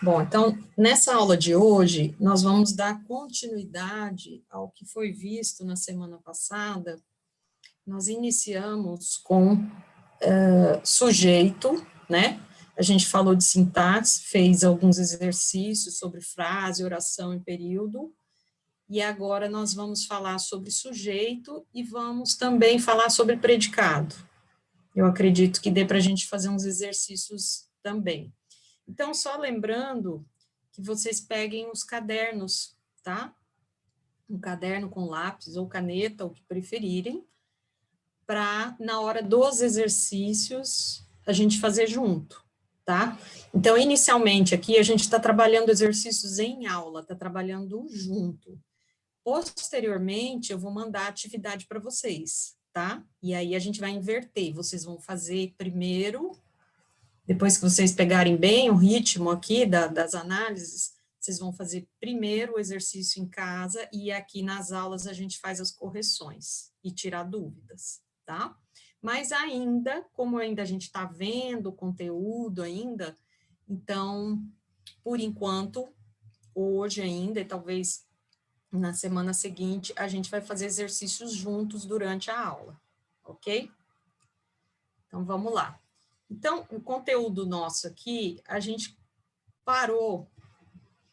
Bom, então, nessa aula de hoje, nós vamos dar continuidade ao que foi visto na semana passada. Nós iniciamos com sujeito, né? A gente falou de sintaxe, fez alguns exercícios sobre frase, oração e período, e agora nós vamos falar sobre sujeito e vamos também falar sobre predicado. Eu acredito que dê para a gente fazer uns exercícios também. Então, só lembrando que vocês peguem os cadernos, tá? Um caderno com lápis ou caneta, o que preferirem, para, na hora dos exercícios, a gente fazer junto, tá? Então, inicialmente, aqui, a gente está trabalhando exercícios em aula, está trabalhando junto. Posteriormente, eu vou mandar a atividade para vocês, tá? E aí, a gente vai inverter, vocês vão fazer primeiro. Depois que vocês pegarem bem o ritmo aqui das análises, vocês vão fazer primeiro o exercício em casa e aqui nas aulas a gente faz as correções e tirar dúvidas, tá? Mas ainda, como ainda a gente está vendo o conteúdo ainda, então, por enquanto, hoje ainda e talvez na semana seguinte, a gente vai fazer exercícios juntos durante a aula, ok? Então, vamos lá. Então, o conteúdo nosso aqui, a gente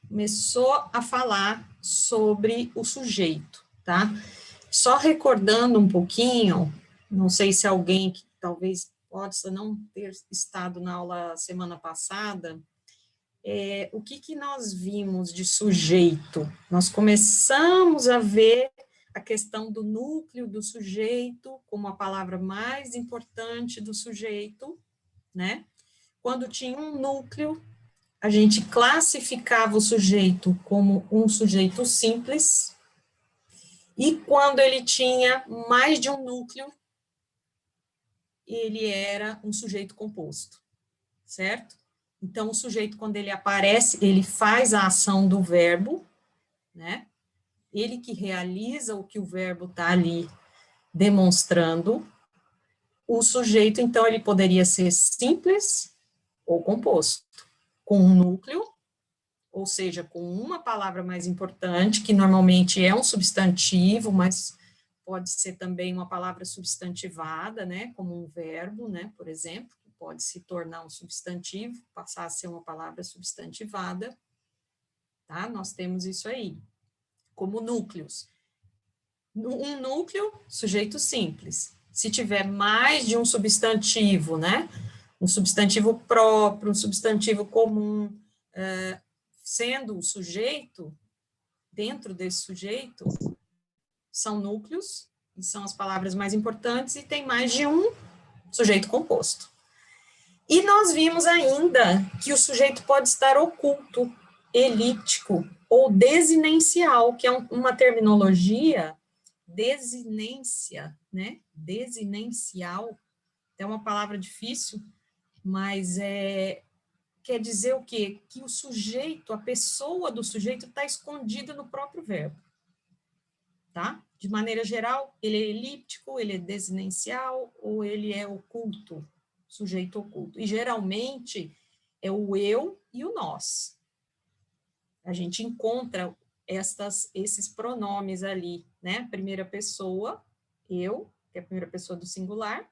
começou a falar sobre o sujeito, tá? Só recordando um pouquinho, não sei se alguém que talvez possa não ter estado na aula semana passada, o que nós vimos de sujeito? Nós começamos a ver a questão do núcleo do sujeito como a palavra mais importante do sujeito, né? Quando tinha um núcleo, a gente classificava o sujeito como um sujeito simples, e quando ele tinha mais de um núcleo, ele era um sujeito composto, certo? Então, o sujeito, quando ele aparece, ele faz a ação do verbo, né? Ele que realiza o que o verbo está ali demonstrando. O sujeito, então, ele poderia ser simples ou composto, com um núcleo, ou seja, com uma palavra mais importante, que normalmente é um substantivo, mas pode ser também uma palavra substantivada, né, como um verbo, né, por exemplo, que pode se tornar um substantivo, passar a ser uma palavra substantivada, tá? Nós temos isso aí, como núcleos. Um núcleo, sujeito simples. Se tiver mais de um substantivo, né, um substantivo próprio, um substantivo comum, sendo o sujeito, dentro desse sujeito, são núcleos, e são as palavras mais importantes, e tem mais de um sujeito composto. E nós vimos ainda que o sujeito pode estar oculto, elíptico, ou desinencial, que é uma terminologia, desinência, né? Desinencial, é uma palavra difícil, mas quer dizer o quê? Que o sujeito, a pessoa do sujeito está escondida no próprio verbo, tá? De maneira geral, ele é elíptico, ele é desinencial, ou ele é oculto, sujeito oculto. E geralmente é o eu e o nós. A gente encontra esses pronomes ali, né? Primeira pessoa, eu, que é a primeira pessoa do singular,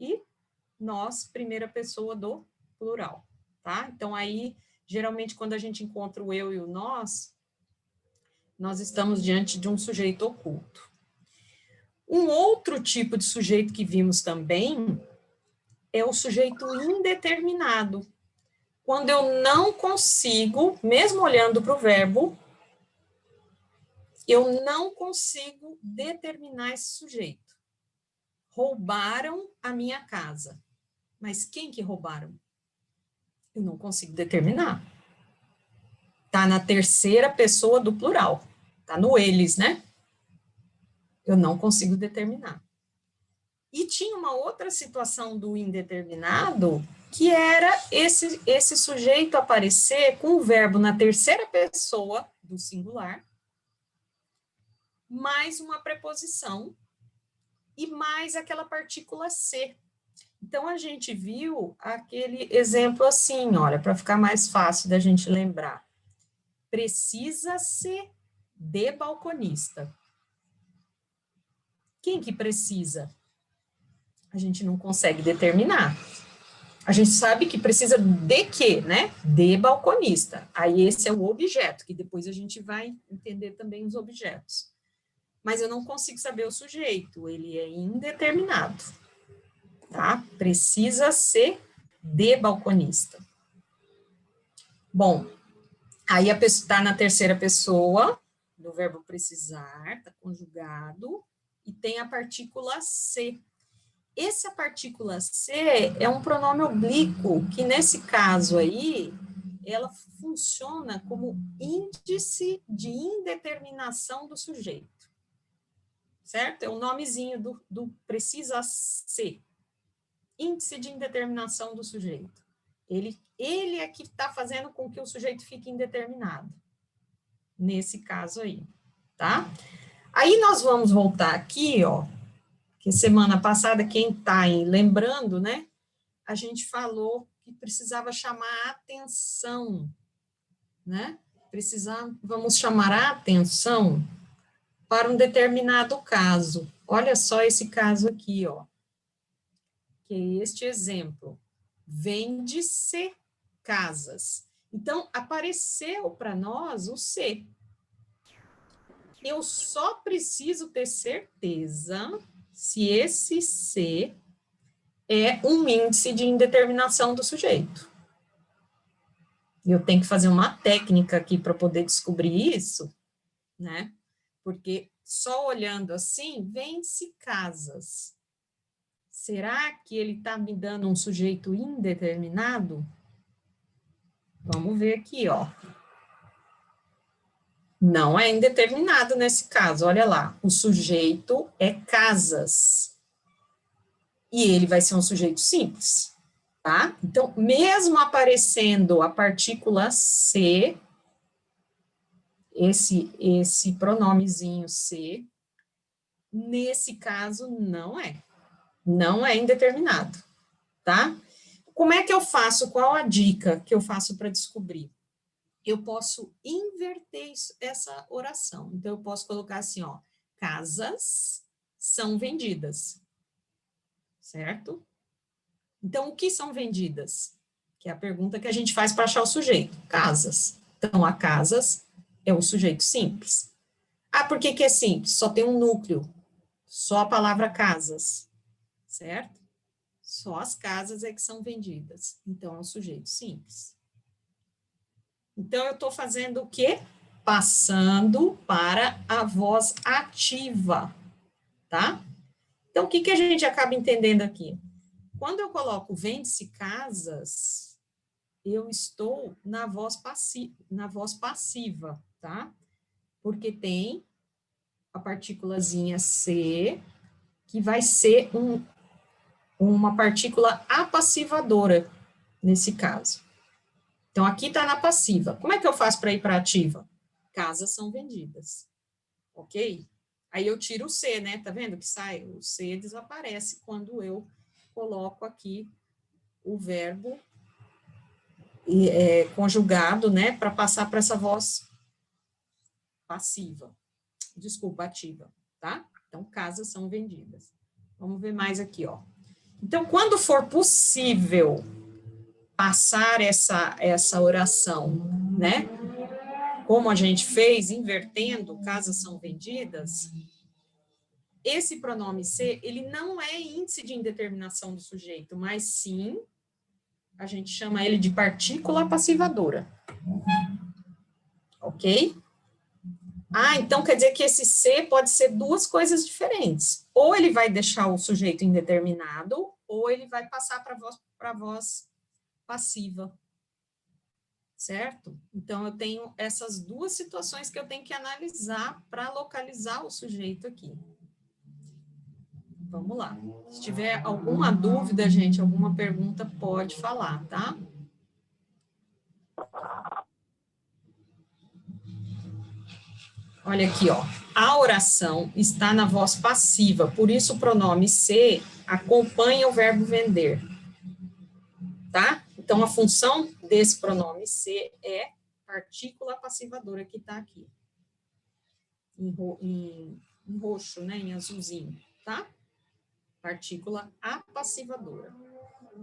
e nós, primeira pessoa do plural, tá? Então, aí, geralmente, quando a gente encontra o eu e o nós estamos diante de um sujeito oculto. Um outro tipo de sujeito que vimos também é o sujeito indeterminado. Quando eu não consigo, mesmo olhando para o verbo, eu não consigo determinar esse sujeito. Roubaram a minha casa. Mas quem que roubaram? Eu não consigo determinar. Está na terceira pessoa do plural. Está no eles, né? Eu não consigo determinar. E tinha uma outra situação do indeterminado, que era esse sujeito aparecer com o verbo na terceira pessoa do singular, mais uma preposição, e mais aquela partícula ser. Então, a gente viu aquele exemplo assim, olha, para ficar mais fácil da gente lembrar. Precisa-se de balconista. Quem que precisa? A gente não consegue determinar. A gente sabe que precisa de quê, né? De balconista. Aí esse é o objeto, que depois a gente vai entender também os objetos. Mas eu não consigo saber o sujeito, ele é indeterminado, tá? Precisa ser de balconista. Bom, aí a pessoa está na terceira pessoa do verbo precisar, está conjugado, e tem a partícula se. Essa partícula se é um pronome oblíquo, que nesse caso aí, ela funciona como índice de indeterminação do sujeito. Certo? É o nomezinho do precisa ser. Índice de indeterminação do sujeito. Ele é que está fazendo com que o sujeito fique indeterminado. Nesse caso aí, tá? Aí nós vamos voltar aqui, ó, que semana passada, quem está aí lembrando, né, a gente falou que precisava chamar a atenção, né? Vamos chamar a atenção para um determinado caso. Olha só esse caso aqui, ó, que é este exemplo. Vende-se casas. Então, apareceu para nós o se. Eu só preciso ter certeza se esse se é um índice de indeterminação do sujeito. Eu tenho que fazer uma técnica aqui para poder descobrir isso, né? Porque só olhando assim, vende-se casas. Será que ele está me dando um sujeito indeterminado? Vamos ver aqui, ó. Não é indeterminado nesse caso, olha lá. O sujeito é casas. E ele vai ser um sujeito simples, tá? Então, mesmo aparecendo a partícula se, esse pronomezinho se, nesse caso não é indeterminado, tá? Como é que eu faço? Qual a dica que eu faço para descobrir? Eu posso inverter essa oração. Então, eu posso colocar assim, ó, casas são vendidas, certo? Então, o que são vendidas? Que é a pergunta que a gente faz para achar o sujeito. Casas. Então, a casas é um sujeito simples. Ah, por que que é simples? Só tem um núcleo. Só a palavra casas, certo? Só as casas é que são vendidas. Então, é um sujeito simples. Então, eu estou fazendo o quê? Passando para a voz ativa, tá? Então, o que que a gente acaba entendendo aqui? Quando eu coloco vende-se casas, eu estou na voz passiva, tá? Porque tem a partículazinha se, que vai ser uma partícula apassivadora, nesse caso. Então, aqui está na passiva. Como é que eu faço para ir para a ativa? Casas são vendidas, ok? Aí eu tiro o C, né? Tá vendo que sai? O C desaparece quando eu coloco aqui o verbo conjugado, né? Para passar para essa voz passiva. Desculpa, ativa, tá? Então, casas são vendidas. Vamos ver mais aqui, ó. Então, quando for possível passar essa oração, né? Como a gente fez, invertendo, casas são vendidas, esse pronome ser, ele não é índice de indeterminação do sujeito, mas sim, a gente chama ele de partícula passivadora. Ok? Ah, então quer dizer que esse ser pode ser duas coisas diferentes. Ou ele vai deixar o sujeito indeterminado, ou ele vai passar para a voz passiva. Certo? Então, eu tenho essas duas situações que eu tenho que analisar para localizar o sujeito aqui. Vamos lá. Se tiver alguma dúvida, gente, alguma pergunta, pode falar, tá? Olha aqui, ó. A oração está na voz passiva, por isso o pronome se acompanha o verbo vender, tá? Então, a função desse pronome ser é partícula passivadora que está aqui, em roxo, né, em azulzinho, tá? Partícula apassivadora,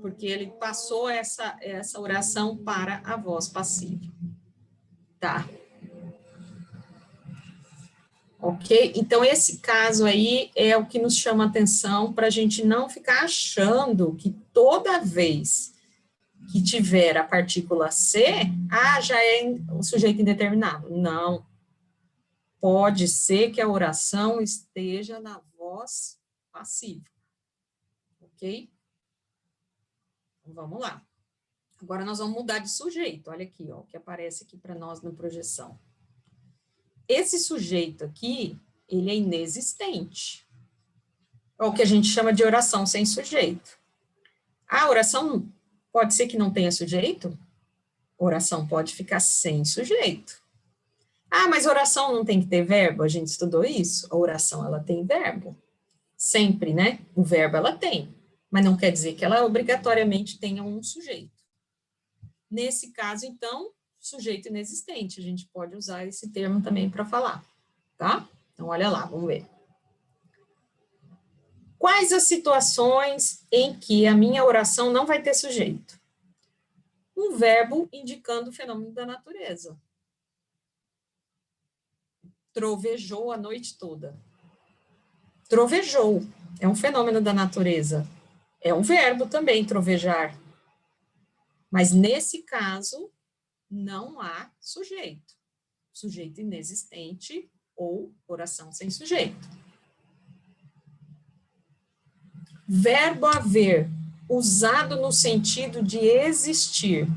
porque ele passou essa oração para a voz passiva, tá? Ok? Então, esse caso aí é o que nos chama atenção para a gente não ficar achando que toda vez que tiver a partícula ser, já é o sujeito indeterminado. Não. Pode ser que a oração esteja na voz passiva. Ok? Então, vamos lá. Agora nós vamos mudar de sujeito. Olha aqui, ó, o que aparece aqui para nós na projeção. Esse sujeito aqui, ele é inexistente. É o que a gente chama de oração sem sujeito. A oração pode ser que não tenha sujeito? Oração pode ficar sem sujeito. Mas oração não tem que ter verbo? A gente estudou isso? A oração, ela tem verbo. Sempre, né? O verbo ela tem. Mas não quer dizer que ela obrigatoriamente tenha um sujeito. Nesse caso, então, sujeito inexistente. A gente pode usar esse termo também para falar, tá? Então, olha lá, vamos ver. Quais as situações em que a minha oração não vai ter sujeito? Um verbo indicando o fenômeno da natureza. Trovejou a noite toda. Trovejou é um fenômeno da natureza. É um verbo também, trovejar. Mas, nesse caso, não há sujeito. Sujeito inexistente ou oração sem sujeito. Verbo haver, usado no sentido de existir.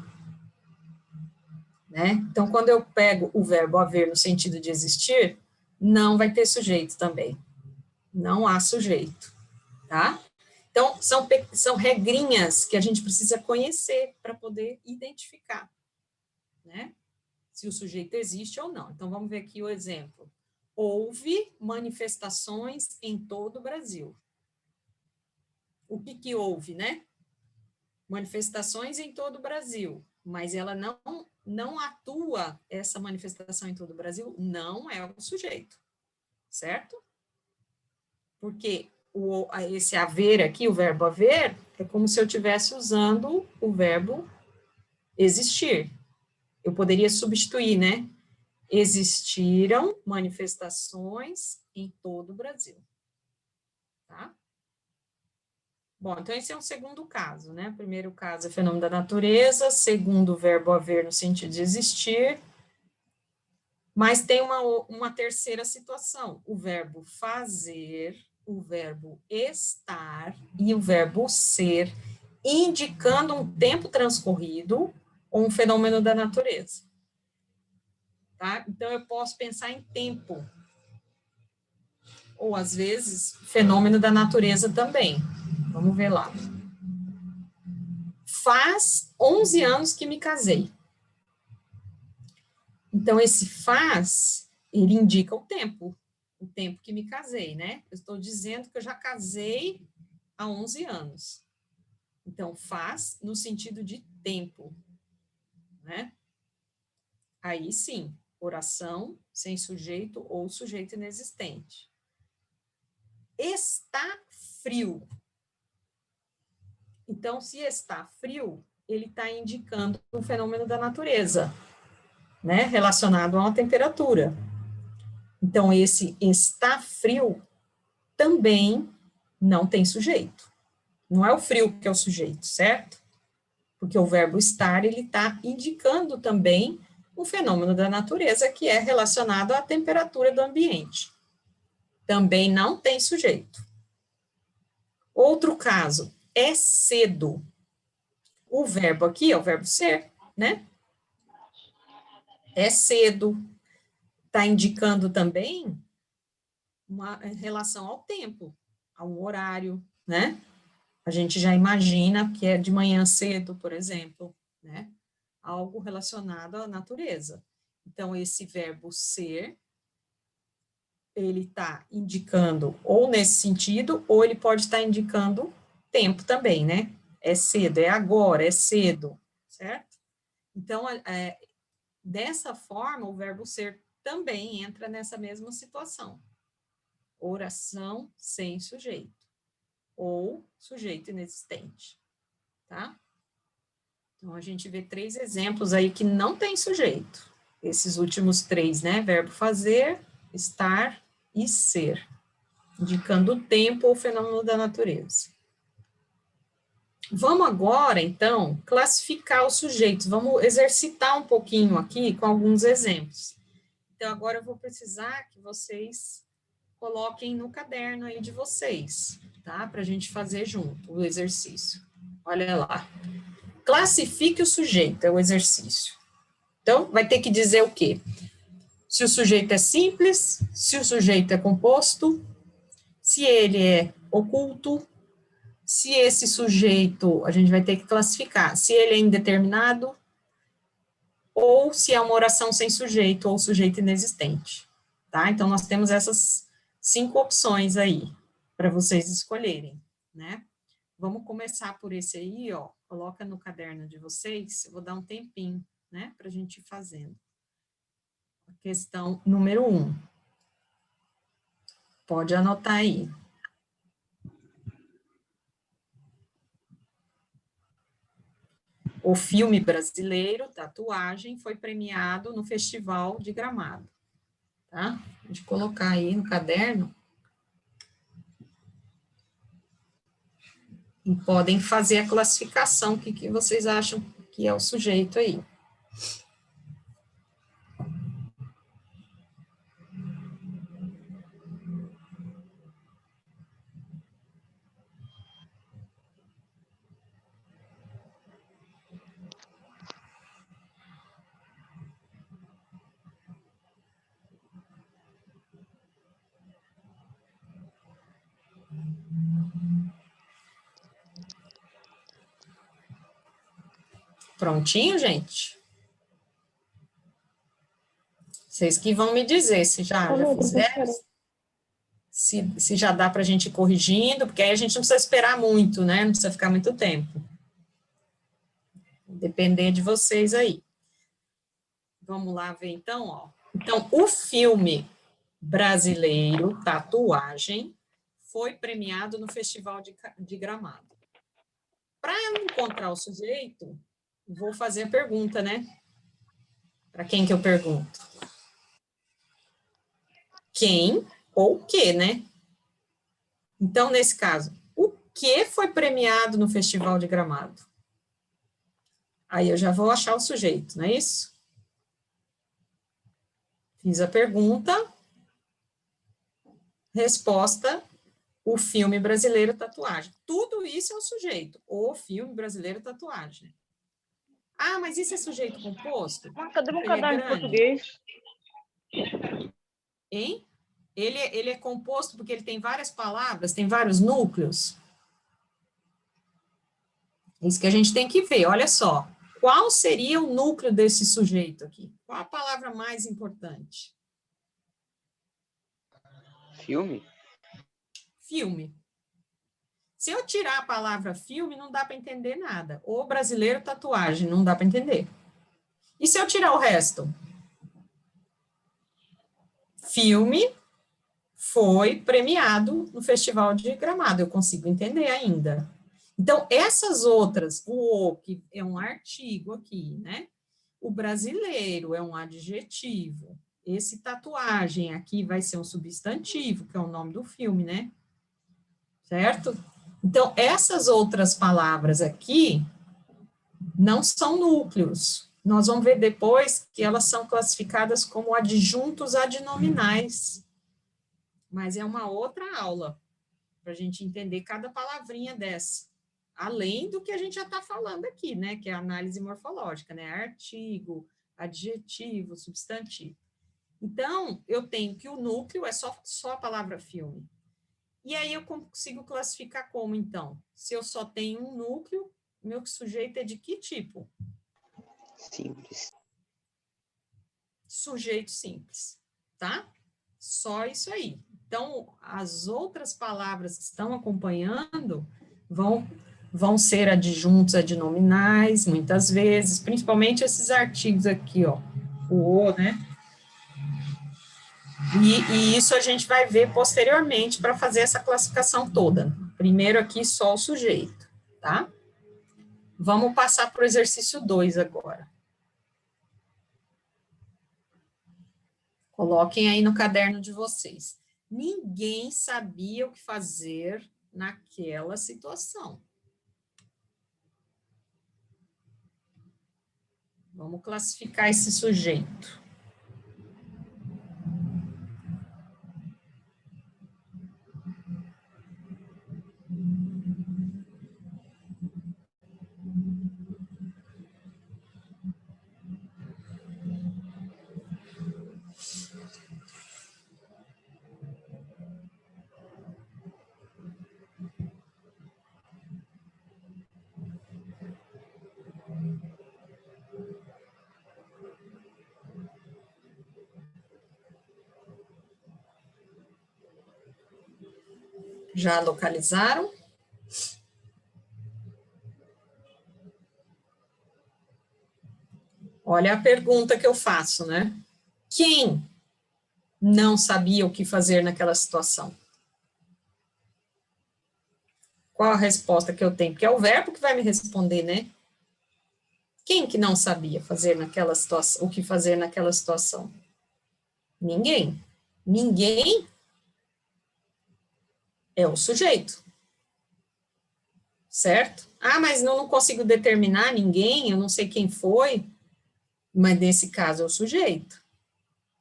Né? Então, quando eu pego o verbo haver no sentido de existir, não vai ter sujeito também. Não há sujeito, tá? Então, são regrinhas que a gente precisa conhecer para poder identificar, né? Se o sujeito existe ou não. Então, vamos ver aqui o exemplo. Houve manifestações em todo o Brasil. O que houve, né? Manifestações em todo o Brasil, mas ela não atua, essa manifestação em todo o Brasil, não é o sujeito, certo? Porque esse haver aqui, o verbo haver, é como se eu estivesse usando o verbo existir. Eu poderia substituir, né? Existiram manifestações em todo o Brasil. Tá? Bom, então esse é um segundo caso, né? O primeiro caso é fenômeno da natureza, segundo, o verbo haver no sentido de existir. Mas tem uma terceira situação, o verbo fazer, o verbo estar e o verbo ser, indicando um tempo transcorrido ou um fenômeno da natureza. Tá? Então, eu posso pensar em tempo, ou, às vezes, fenômeno da natureza também. Vamos ver lá. Faz 11 anos que me casei. Então, esse faz, ele indica o tempo que me casei, né? Eu estou dizendo que eu já casei há 11 anos. Então, faz no sentido de tempo, né? Aí sim, oração sem sujeito ou sujeito inexistente. Está frio. Então, se está frio, ele está indicando um fenômeno da natureza, né? Relacionado a uma temperatura. Então, esse está frio também não tem sujeito. Não é o frio que é o sujeito, certo? Porque o verbo estar, ele está indicando também um fenômeno da natureza que é relacionado à temperatura do ambiente. Também não tem sujeito. Outro caso, é cedo. O verbo aqui é o verbo ser, né? É cedo. Está indicando também uma relação ao tempo, a um horário, né? A gente já imagina que é de manhã cedo, por exemplo, né? Algo relacionado à natureza. Então, esse verbo ser, ele está indicando ou nesse sentido, ou ele pode estar indicando tempo também, né? É cedo, é agora, é cedo, certo? Então, dessa forma, o verbo ser também entra nessa mesma situação. Oração sem sujeito, ou sujeito inexistente, tá? Então, a gente vê 3 exemplos aí que não tem sujeito. Esses últimos 3, né? Verbo fazer, estar e ser, indicando o tempo ou fenômeno da natureza. Vamos agora, então, classificar os sujeitos. Vamos exercitar um pouquinho aqui com alguns exemplos. Então, agora eu vou precisar que vocês coloquem no caderno aí de vocês, tá? Para a gente fazer junto o exercício. Olha lá. Classifique o sujeito, é o exercício. Então, vai ter que dizer o quê? Se o sujeito é simples, se o sujeito é composto, se ele é oculto, se esse sujeito, a gente vai ter que classificar, se ele é indeterminado, ou se é uma oração sem sujeito, ou sujeito inexistente, tá? Então, nós temos essas 5 opções aí, para vocês escolherem, né? Vamos começar por esse aí, ó, coloca no caderno de vocês, eu vou dar um tempinho, né, para a gente ir fazendo. A questão número 1. Pode anotar aí. O filme brasileiro, Tatuagem, foi premiado no Festival de Gramado. Tá? Pode colocar aí no caderno. E podem fazer a classificação, o que vocês acham que é o sujeito aí. Prontinho, gente? Vocês que vão me dizer se já fizeram, se já dá para a gente ir corrigindo, porque aí a gente não precisa esperar muito, né? Não precisa ficar muito tempo. Depender de vocês aí. Vamos lá ver então, ó. Então, o filme brasileiro, Tatuagem, foi premiado no Festival de Gramado. Para eu encontrar o sujeito, vou fazer a pergunta, né? Para quem que eu pergunto? Quem ou o que, né? Então, nesse caso, o que foi premiado no Festival de Gramado? Aí eu já vou achar o sujeito, não é isso? Fiz a pergunta, resposta, o filme brasileiro Tatuagem. Tudo isso é o sujeito, o filme brasileiro Tatuagem. Ah, mas isso é sujeito composto? Cadê meu Ele é caderno em grande. português? Hein? Ele é composto porque ele tem várias palavras, tem vários núcleos. Isso que a gente tem que ver, olha só. Qual seria o núcleo desse sujeito aqui? Qual a palavra mais importante? Filme? Filme. Se eu tirar a palavra filme, não dá para entender nada. O brasileiro tatuagem, não dá para entender. E se eu tirar o resto? Filme foi premiado no Festival de Gramado, eu consigo entender ainda. Então, essas outras, o que é um artigo aqui, né? O brasileiro é um adjetivo. Esse tatuagem aqui vai ser um substantivo, que é o nome do filme, né? Certo? Então, essas outras palavras aqui não são núcleos. Nós vamos ver depois que elas são classificadas como adjuntos adnominais. Mas é uma outra aula, para a gente entender cada palavrinha dessa. Além do que a gente já está falando aqui, né? Que é a análise morfológica, né? Artigo, adjetivo, substantivo. Então, eu tenho que o núcleo é só a palavra filme. E aí eu consigo classificar como, então? Se eu só tenho um núcleo, meu sujeito é de que tipo? Simples. Sujeito simples, tá? Só isso aí. Então, as outras palavras que estão acompanhando, vão ser adjuntos adnominais, muitas vezes, principalmente esses artigos aqui, ó, o, né? E isso a gente vai ver posteriormente para fazer essa classificação toda. Primeiro aqui só o sujeito, tá? Vamos passar para o exercício 2 agora. Coloquem aí no caderno de vocês. Ninguém sabia o que fazer naquela situação. Vamos classificar esse sujeito. Já localizaram? Olha a pergunta que eu faço, né? Quem não sabia o que fazer naquela situação? Qual a resposta que eu tenho? Porque é o verbo que vai me responder, né? Quem que não sabia fazer naquela situação, o que fazer naquela situação? Ninguém. Ninguém é o sujeito. Certo? Ah, mas não consigo determinar ninguém, eu não sei quem foi, mas nesse caso é o sujeito.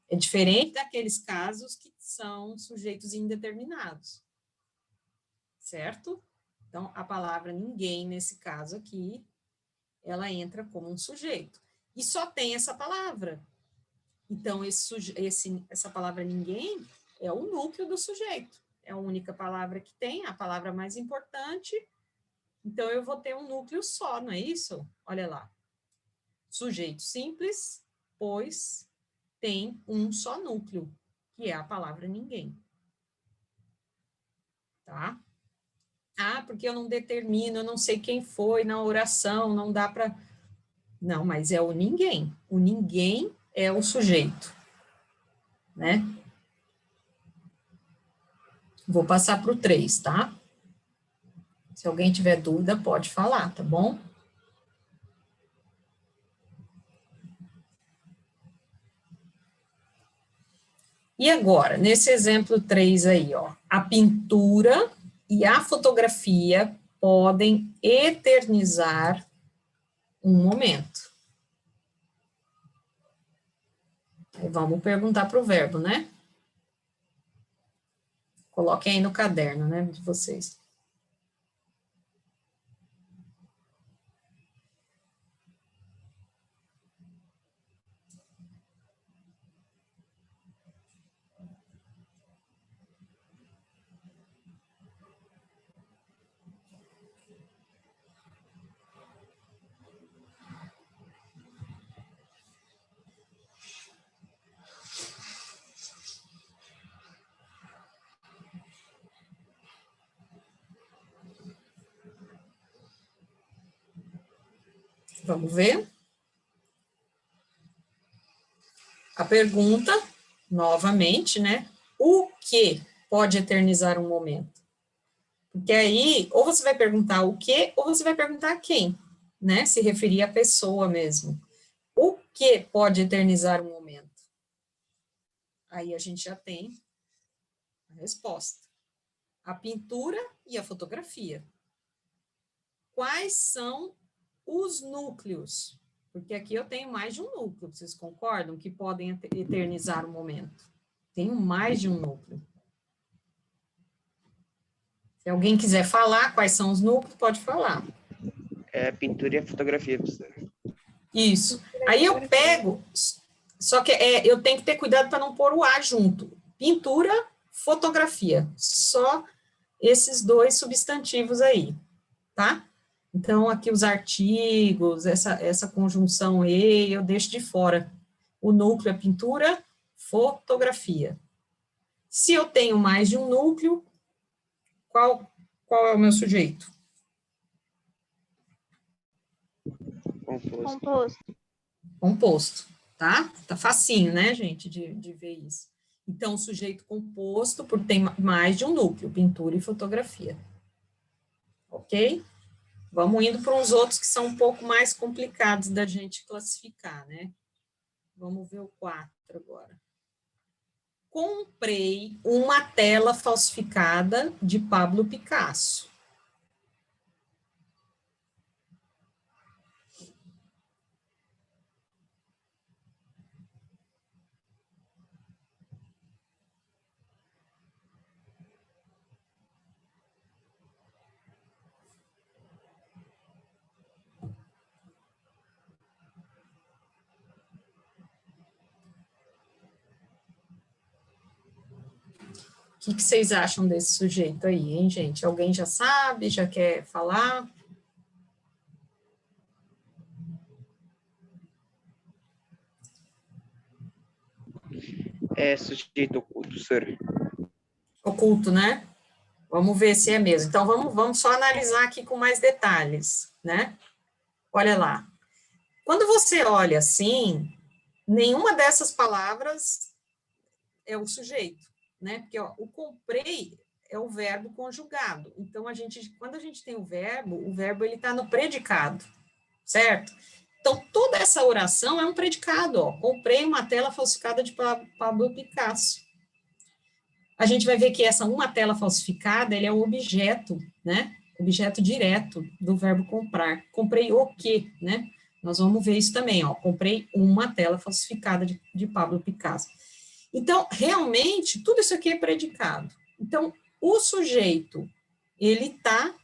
É diferente daqueles casos que são sujeitos indeterminados. Certo? Então, a palavra ninguém, nesse caso aqui, ela entra como um sujeito. E só tem essa palavra. Então, essa palavra ninguém é o núcleo do sujeito. É a única palavra que tem, a palavra mais importante. Então, eu vou ter um núcleo só, não é isso? Olha lá. Sujeito simples, pois tem um só núcleo, que é a palavra ninguém. Tá? Ah, porque eu não determino, eu não sei quem foi na oração, não dá para... Não, mas é o ninguém. O ninguém é o sujeito, né? Vou passar para o 3, tá? Se alguém tiver dúvida, pode falar, tá bom? E agora, nesse exemplo 3 aí, ó, a pintura e a fotografia podem eternizar um momento. Aí vamos perguntar para o verbo, né? Coloquem aí no caderno, né, de vocês. Vamos ver? A pergunta, novamente, né? O que pode eternizar um momento? Porque aí, ou você vai perguntar o que, ou você vai perguntar quem, né? Se referir à pessoa mesmo. O que pode eternizar um momento? Aí a gente já tem a resposta. A pintura e a fotografia. Quais são os núcleos? Porque aqui eu tenho mais de um núcleo, vocês concordam? Que podem eternizar o momento. Tenho mais de um núcleo. Se alguém quiser falar quais são os núcleos, pode falar. É pintura e a fotografia, professora. Isso. Aí eu pego, só que eu tenho que ter cuidado para não pôr o A junto. Pintura, fotografia. Só esses dois substantivos aí, tá? Então, aqui os artigos, essa conjunção E, eu deixo de fora. O núcleo é pintura, fotografia. Se eu tenho mais de um núcleo, qual é o meu sujeito? Composto. Composto, tá? Tá facinho, né, gente, de ver isso. Então, sujeito composto por tem mais de um núcleo, pintura e fotografia. Ok? Vamos indo para uns outros que são um pouco mais complicados da gente classificar, né? Vamos ver o 4 agora. Comprei uma tela falsificada de Pablo Picasso. O que vocês acham desse sujeito aí, hein, gente? Alguém já sabe, já quer falar? É sujeito oculto, senhor. Oculto, né? Vamos ver se é mesmo. Então, vamos só analisar aqui com mais detalhes, né? Olha lá. Quando você olha assim, nenhuma dessas palavras é o sujeito, né? Porque ó, o comprei é o verbo conjugado. Então, quando a gente tem o verbo ele está no predicado, certo? Então, toda essa oração é um predicado, ó. Comprei uma tela falsificada de Pablo Picasso. A gente vai ver que essa uma tela falsificada, ele é o objeto, né? Objeto direto do verbo comprar. Comprei o quê, né? Nós vamos ver isso também, ó. Comprei uma tela falsificada de Pablo Picasso. Então, realmente, tudo isso aqui é predicado. Então, o sujeito, ele está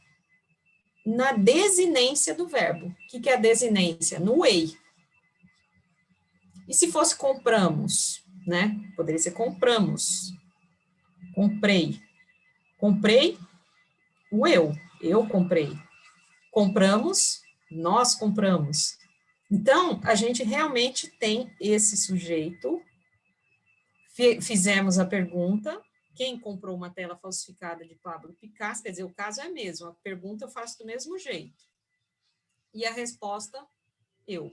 na desinência do verbo. O que é a desinência? No ei. E se fosse compramos, né? Poderia ser compramos. Comprei. Comprei o eu comprei. Compramos, nós compramos. Então, a gente realmente tem esse sujeito, fizemos a pergunta, quem comprou uma tela falsificada de Pablo Picasso, quer dizer, o caso é mesmo, a pergunta eu faço do mesmo jeito. E a resposta, eu.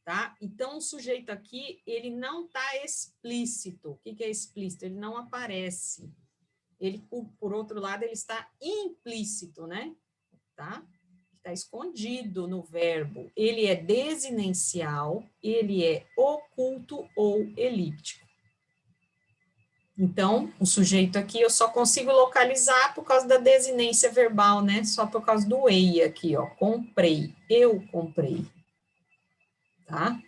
Tá? Então, o sujeito aqui, ele não está explícito. O que é explícito? Ele não aparece. Ele, por outro lado, ele está implícito, né? Tá? Está escondido no verbo. Ele é desinencial, ele é oculto ou elíptico. Então, o sujeito aqui eu só consigo localizar por causa da desinência verbal, né? Só por causa do ei aqui, ó. Comprei, eu comprei. Tá?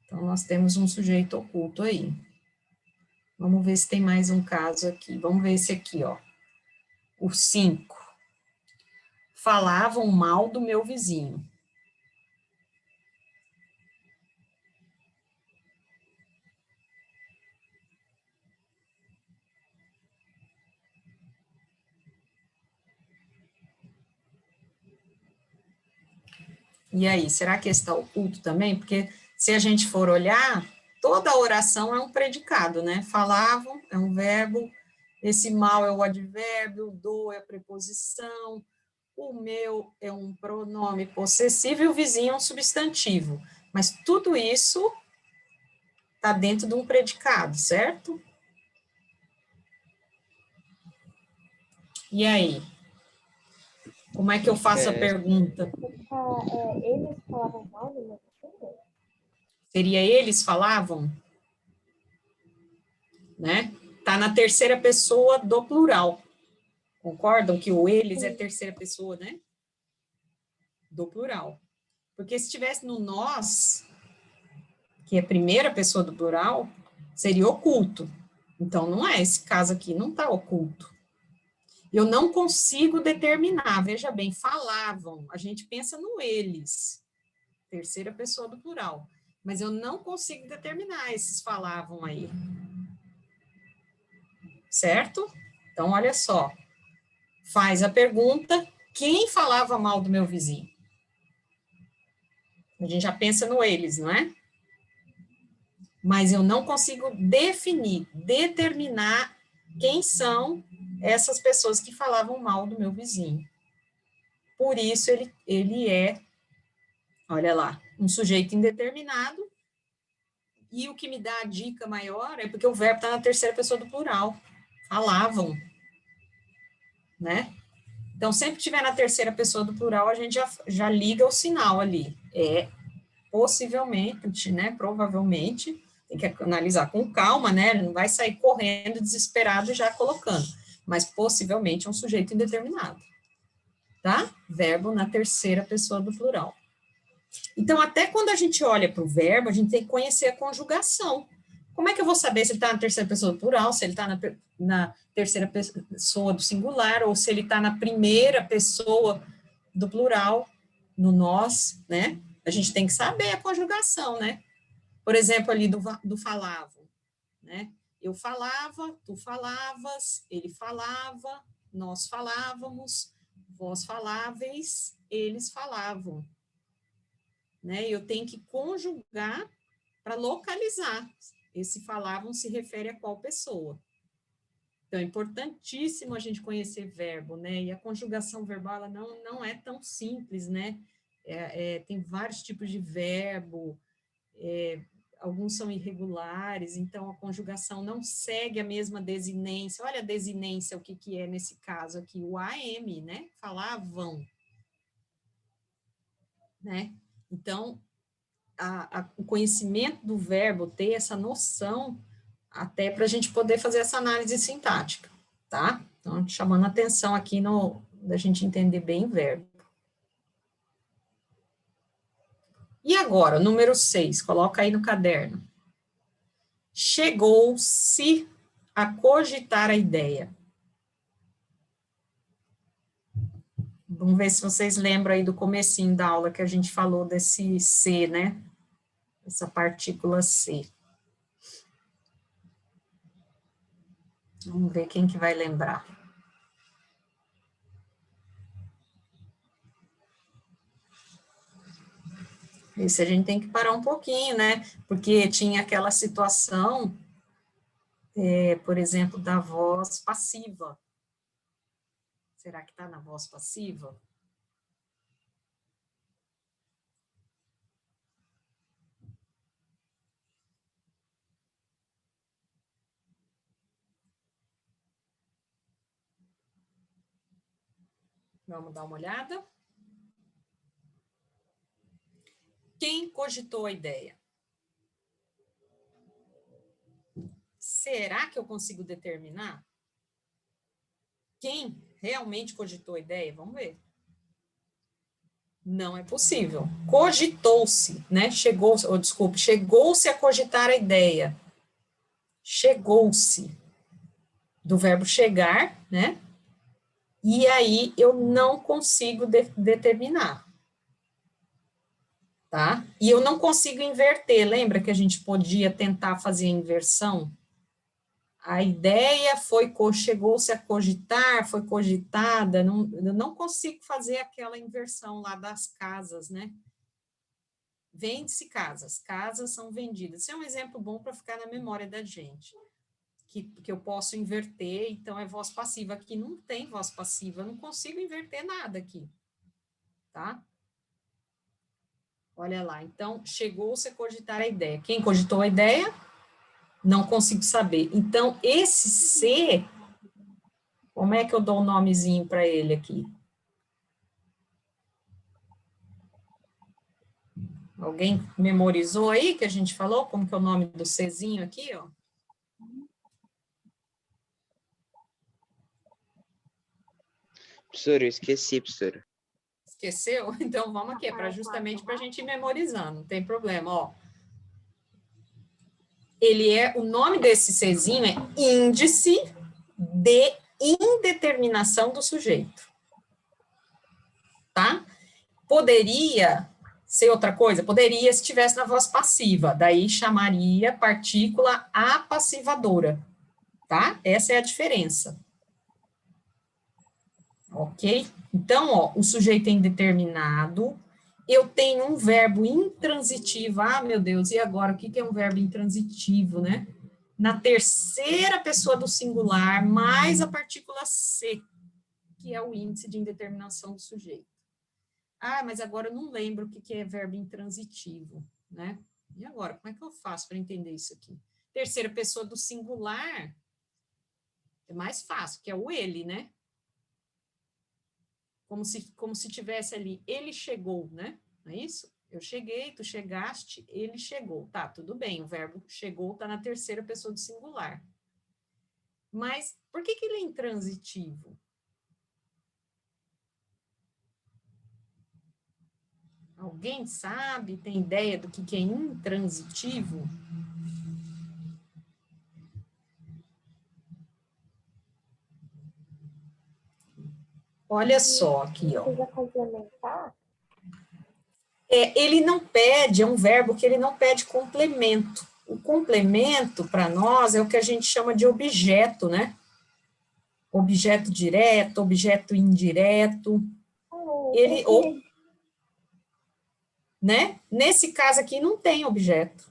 Então, nós temos um sujeito oculto aí. Vamos ver se tem mais um caso aqui. Vamos ver esse aqui, ó. O 5. Falavam mal do meu vizinho. E aí, será que esse está oculto também? Porque se a gente for olhar, toda oração é um predicado, né? Falavam é um verbo, esse mal é o advérbio, do é a preposição, o meu é um pronome possessivo e o vizinho é um substantivo. Mas tudo isso está dentro de um predicado, certo? E aí? Como é que eu faço a pergunta? Eles falavam mal do meu vizinho? Seria eles falavam? Né? Tá na terceira pessoa do plural. Concordam que o eles é terceira pessoa, né? Do plural. Porque se estivesse no nós, que é primeira pessoa do plural, seria oculto. Então, não é, esse caso aqui não está oculto. Eu não consigo determinar, veja bem, falavam, a gente pensa no eles, terceira pessoa do plural, mas eu não consigo determinar esses falavam aí. Certo? Então, olha só, faz a pergunta, quem falava mal do meu vizinho? A gente já pensa no eles, não é? Mas eu não consigo definir, determinar quem são essas pessoas que falavam mal do meu vizinho. Por isso, ele é Olha lá, um sujeito indeterminado, e o que me dá a dica maior é porque o verbo está na terceira pessoa do plural. Falavam, né? Então, sempre que tiver na terceira pessoa do plural, a gente já liga o sinal ali. É possivelmente, né? Provavelmente, tem que analisar com calma, né? Ele não vai sair correndo, desesperado, já colocando. Mas possivelmente é um sujeito indeterminado. Tá? Verbo na terceira pessoa do plural. Então, até quando a gente olha para o verbo, a gente tem que conhecer a conjugação. Como é que eu vou saber se ele está na terceira pessoa do plural, se ele está na terceira pessoa do singular, ou se ele está na primeira pessoa do plural, no nós, né? A gente tem que saber a conjugação, né? Por exemplo, ali do falavam, né? Eu falava, tu falavas, ele falava, nós falávamos, vós faláveis, eles falavam. Né? Eu tenho que conjugar para localizar. Esse falavam se refere a qual pessoa. Então, é importantíssimo a gente conhecer verbo, né? E a conjugação verbal, ela não é tão simples, né? Tem vários tipos de verbo, alguns são irregulares, então a conjugação não segue a mesma desinência. Olha a desinência, o que é nesse caso aqui, o AM, né? Falavam, né? Então, o conhecimento do verbo, ter essa noção, até para a gente poder fazer essa análise sintática, tá? Então, chamando atenção aqui da gente entender bem o verbo. E agora, número 6, coloca aí no caderno. Chegou-se a cogitar a ideia. Vamos ver se vocês lembram aí do comecinho da aula que a gente falou desse C, né? Essa partícula C. Vamos ver quem que vai lembrar. Isso a gente tem que parar um pouquinho, né? Porque tinha aquela situação, por exemplo, da voz passiva. Será que está na voz passiva? Vamos dar uma olhada. Quem cogitou a ideia? Será que eu consigo determinar? Quem realmente cogitou a ideia? Vamos ver. Não é possível. Cogitou-se, né? Chegou-se a cogitar a ideia. Chegou-se. Do verbo chegar, né? E aí eu não consigo determinar. Tá? E eu não consigo inverter. Lembra que a gente podia tentar fazer a inversão? A ideia chegou-se a cogitar, foi cogitada, eu não consigo fazer aquela inversão lá das casas, né? Vende-se casas, casas são vendidas. Isso é um exemplo bom para ficar na memória da gente, que eu posso inverter, então é voz passiva. Aqui não tem voz passiva, eu não consigo inverter nada aqui, tá? Olha lá, então, chegou-se a cogitar a ideia. Quem cogitou a ideia? Não consigo saber. Então, esse C, como é que eu dou um nomezinho para ele aqui? Alguém memorizou aí que a gente falou? Como que é o nome do Czinho aqui, ó? Professor, eu esqueci, professor. Esqueceu? Então, vamos aqui, justamente para a gente ir memorizando, não tem problema, ó. O nome desse Czinho é índice de indeterminação do sujeito. Tá? Poderia ser outra coisa? Poderia se estivesse na voz passiva, daí chamaria partícula apassivadora, tá? Essa é a diferença. Ok? Então, ó, o sujeito é indeterminado, eu tenho um verbo intransitivo, meu Deus, e agora, o que é um verbo intransitivo, né? Na terceira pessoa do singular, mais a partícula C, que é o índice de indeterminação do sujeito. Ah, mas agora eu não lembro o que é verbo intransitivo, né? E agora, como é que eu faço para entender isso aqui? Terceira pessoa do singular é mais fácil, que é o ele, né? Como se tivesse ali, ele chegou, né? Não é isso? Eu cheguei, tu chegaste, ele chegou. Tá, tudo bem, o verbo chegou está na terceira pessoa do singular. Mas por que ele é intransitivo? Alguém sabe, tem ideia do que é intransitivo? Olha só aqui, ó. Precisa complementar? Ele não pede, é um verbo que ele não pede complemento. O complemento, para nós, é o que a gente chama de objeto, né? Objeto direto, objeto indireto. Ele, ou, né? Nesse caso aqui, não tem objeto,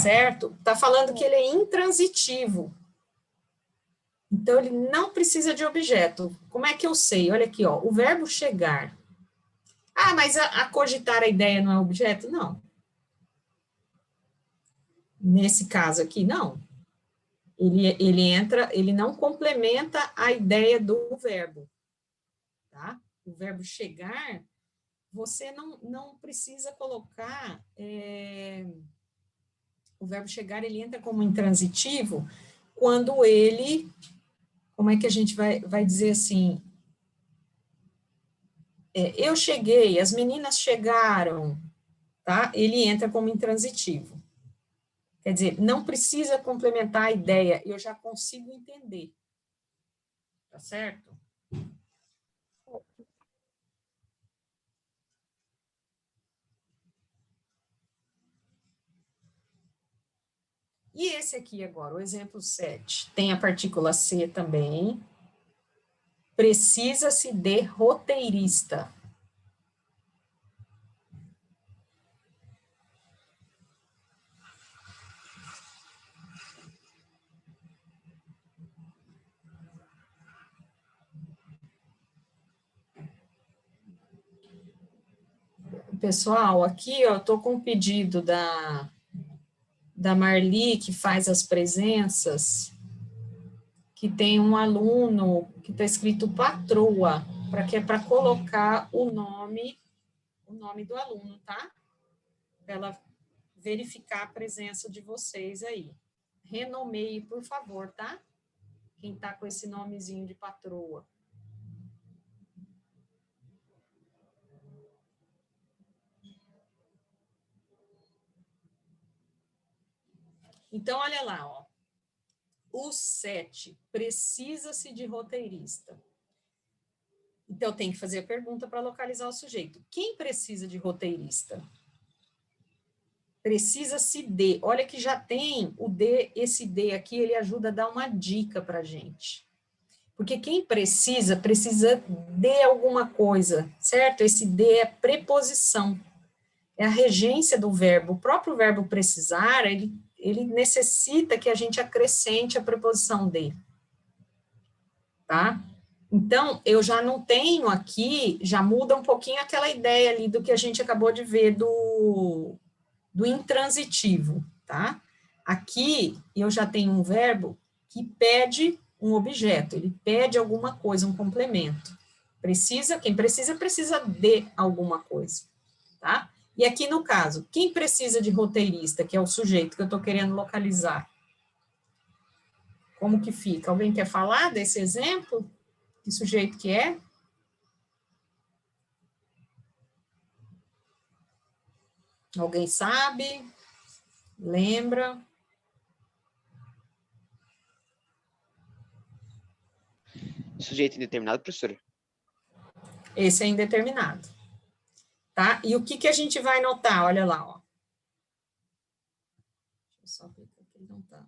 certo? Tá falando que ele é intransitivo. Então, ele não precisa de objeto. Como é que eu sei? Olha aqui, ó, o verbo chegar. Ah, mas a cogitar a ideia não é objeto? Não. Nesse caso aqui, não. Ele entra, ele não complementa a ideia do verbo, tá? O verbo chegar, você não precisa colocar, o verbo chegar, ele entra como intransitivo quando ele, como é que a gente vai dizer assim, eu cheguei, as meninas chegaram, tá? Ele entra como intransitivo. Quer dizer, não precisa complementar a ideia, eu já consigo entender. Tá certo? E esse aqui agora, o exemplo 7, tem a partícula C também. Precisa-se de roteirista. Pessoal, aqui eu estou com um pedido da Marli, que faz as presenças, que tem um aluno que está escrito patroa, que é para colocar o nome do aluno, tá? Para ela verificar a presença de vocês aí. Renomeie, por favor, tá? Quem está com esse nomezinho de patroa. Então, olha lá, ó. O 7, precisa-se de roteirista. Então, tem que fazer a pergunta para localizar o sujeito. Quem precisa de roteirista? Precisa-se de. Olha que já tem o de, esse de aqui, ele ajuda a dar uma dica para a gente. Porque quem precisa de alguma coisa, certo? Esse de é preposição. É a regência do verbo. O próprio verbo precisar, ele necessita que a gente acrescente a preposição de. Tá? Então, eu já não tenho aqui, já muda um pouquinho aquela ideia ali do que a gente acabou de ver do intransitivo, tá? Aqui, eu já tenho um verbo que pede um objeto, ele pede alguma coisa, um complemento. Quem precisa de alguma coisa, tá? E aqui no caso, quem precisa de roteirista, que é o sujeito que eu estou querendo localizar? Como que fica? Alguém quer falar desse exemplo? Que sujeito que é? Alguém sabe? Lembra? Sujeito indeterminado, professor? Esse é indeterminado. Tá? E o que a gente vai notar? Olha lá, ó. Deixa eu só ver que ele não tá.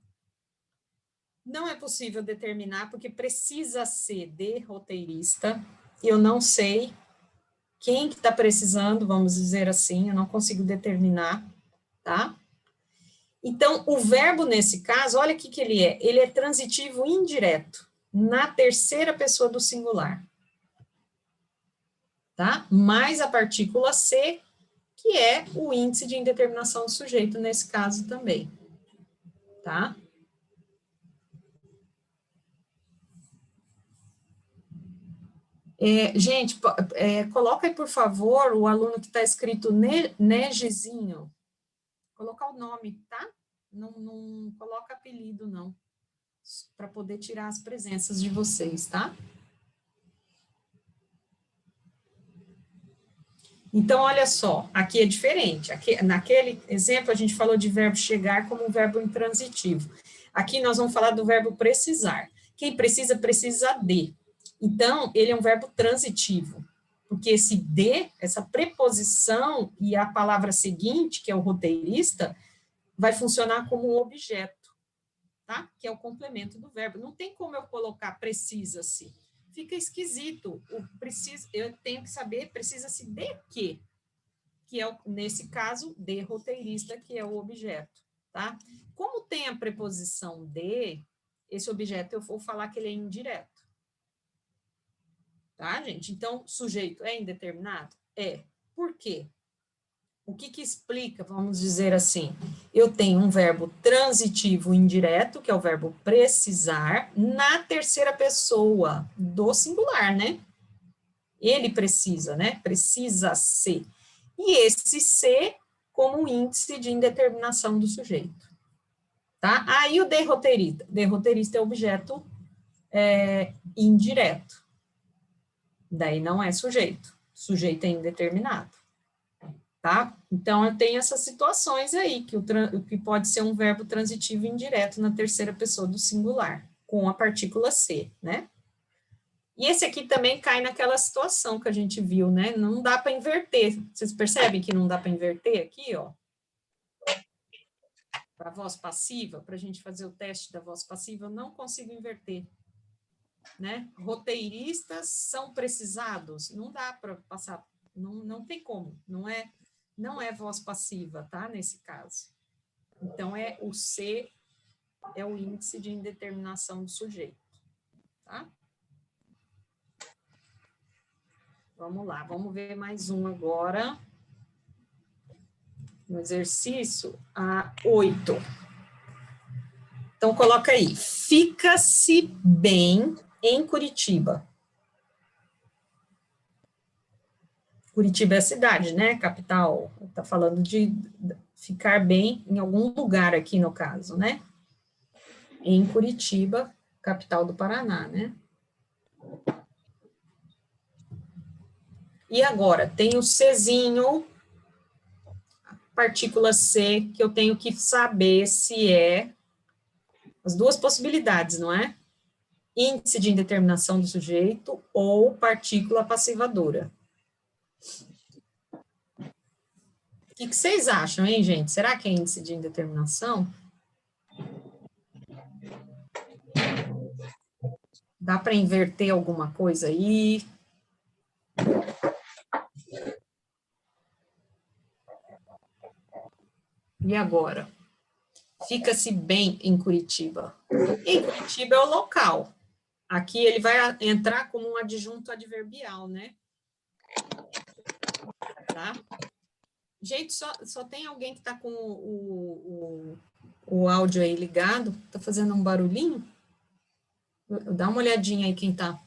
Não é possível determinar, porque precisa ser de roteirista. Eu não sei quem que está precisando, vamos dizer assim, eu não consigo determinar, tá? Então, o verbo, nesse caso, olha o que ele é. Ele é transitivo indireto, na terceira pessoa do singular. tá? Mais a partícula C, que é o índice de indeterminação do sujeito nesse caso também, tá? Gente, coloca aí, por favor, o aluno que está escrito Negezinho. Colocar o nome, tá? Não coloca apelido, não. Para poder tirar as presenças de vocês, tá? Então, olha só, aqui é diferente. Aqui, naquele exemplo, a gente falou de verbo chegar como um verbo intransitivo. Aqui nós vamos falar do verbo precisar. Quem precisa, precisa de. Então, ele é um verbo transitivo, porque esse de, essa preposição e a palavra seguinte, que é o roteirista, vai funcionar como um objeto, tá? Que é o complemento do verbo. Não tem como eu colocar precisa-se. Fica esquisito. Eu tenho que saber, precisa-se de quê? Que é, nesse caso, de roteirista, que é o objeto, tá? Como tem a preposição de, esse objeto eu vou falar que ele é indireto. Tá, gente? Então, sujeito é indeterminado? É. Por quê? O que explica, vamos dizer assim, eu tenho um verbo transitivo indireto, que é o verbo precisar, na terceira pessoa do singular, né? Ele precisa, né? Precisa ser. E esse ser como índice de indeterminação do sujeito. Tá? Aí o de roteirista. De roteirista é objeto indireto. Daí não é sujeito. Sujeito é indeterminado. Tá? Então, eu tenho essas situações aí, que pode ser um verbo transitivo indireto na terceira pessoa do singular, com a partícula ser, né? E esse aqui também cai naquela situação que a gente viu, né? Não dá para inverter. Vocês percebem que não dá para inverter aqui, ó? Para a voz passiva, para a gente fazer o teste da voz passiva, eu não consigo inverter. Né? Roteiristas são precisados. Não dá para passar, não tem como. Não é voz passiva, tá? Nesse caso. Então, o C é o índice de indeterminação do sujeito, tá? Vamos lá, vamos ver mais um agora. No exercício 8. Então, coloca aí. Fica-se bem em Curitiba. Curitiba é a cidade, né? Capital. Está falando de ficar bem em algum lugar aqui, no caso, né? Em Curitiba, capital do Paraná, né? E agora, tem o Czinho, partícula C, que eu tenho que saber se é as duas possibilidades, não é? Índice de indeterminação do sujeito ou partícula passivadora. O que vocês acham, hein, gente? Será que é índice de indeterminação? Dá para inverter alguma coisa aí? E agora? Fica-se bem em Curitiba. Em Curitiba é o local. Aqui ele vai entrar como um adjunto adverbial, né? Tá? Gente, só tem alguém que está com o áudio aí ligado? Está fazendo um barulhinho? Dá uma olhadinha aí quem está.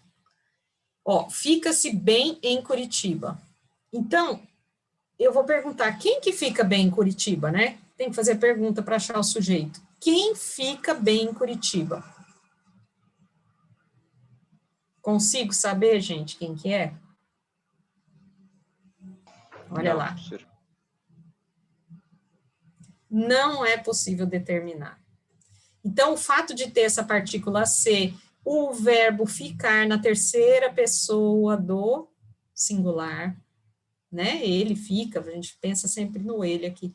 Ó, fica-se bem em Curitiba. Então, eu vou perguntar, quem que fica bem em Curitiba, né? Tem que fazer pergunta para achar o sujeito. Quem fica bem em Curitiba? Consigo saber, gente, quem que é? Olha lá. Professor. Não é possível determinar. Então, o fato de ter essa partícula C, o verbo ficar na terceira pessoa do singular, né? Ele fica, a gente pensa sempre no ele aqui.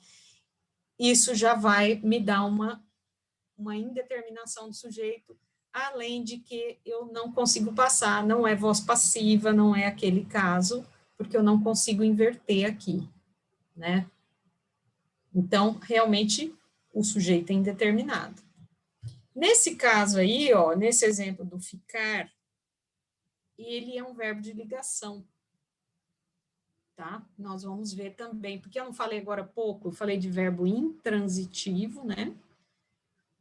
Isso já vai me dar uma indeterminação do sujeito, além de que eu não consigo passar, não é voz passiva, não é aquele caso, porque eu não consigo inverter aqui, né? Então, realmente, o sujeito é indeterminado. Nesse caso aí, ó, nesse exemplo do ficar, ele é um verbo de ligação. tá? Nós vamos ver também, porque eu não falei agora há pouco, eu falei de verbo intransitivo, né?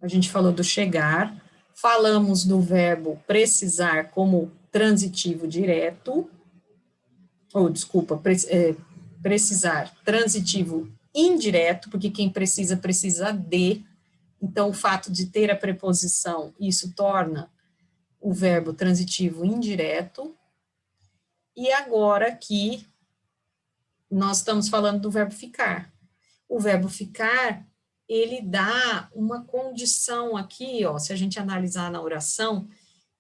A gente falou do chegar, falamos do verbo precisar como transitivo direto, ou, desculpa, precisar transitivo indireto, porque quem precisa, precisa de, então o fato de ter a preposição, isso torna o verbo transitivo indireto, e agora aqui, nós estamos falando do verbo ficar. O verbo ficar, ele dá uma condição aqui, ó, se a gente analisar na oração,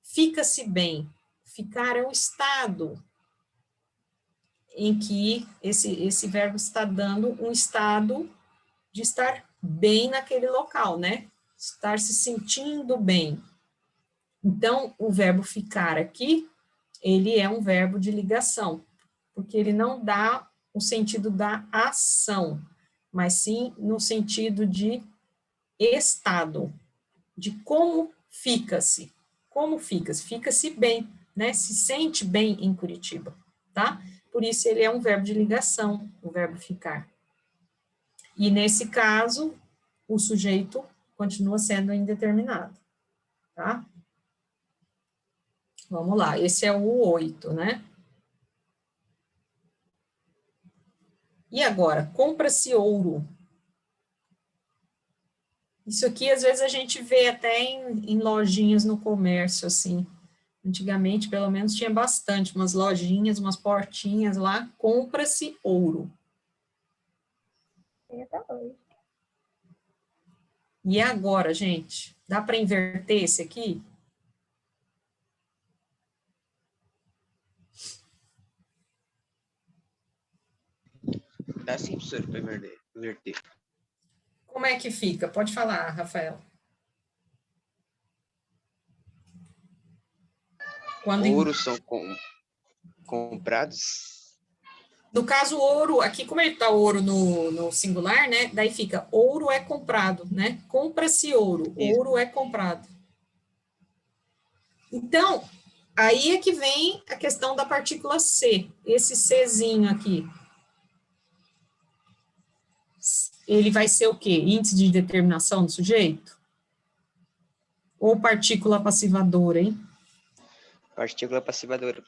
fica-se bem. Ficar é o estado em que esse verbo está dando um estado de estar bem naquele local, né? Estar se sentindo bem. Então, o verbo ficar aqui, ele é um verbo de ligação, porque ele não dá o sentido da ação, mas sim no sentido de estado, de como fica-se. Como fica-se? Fica-se bem, né? Se sente bem em Curitiba, tá? Por isso ele é um verbo de ligação, o verbo ficar. E nesse caso, o sujeito continua sendo indeterminado, tá? Vamos lá, esse é o 8, né? E agora, compra-se ouro. Isso aqui, às vezes, a gente vê até em lojinhas no comércio, assim. Antigamente, pelo menos, tinha bastante, umas lojinhas, umas portinhas lá, compra-se ouro. Tem até hoje. E agora, gente? Dá para inverter esse aqui? Dá sim, professor, para inverter. Como é que fica? Pode falar, Rafael. Quando Ouros são comprados. No caso, ouro, aqui como ele está ouro no singular, né? Daí fica, ouro é comprado, né? Compra-se ouro, Isso. ouro é comprado. Então, aí é que vem a questão da partícula C, esse Czinho aqui. Ele vai ser o quê? Índice de determinação do sujeito? Ou partícula passivadora, hein? Partícula passivadora.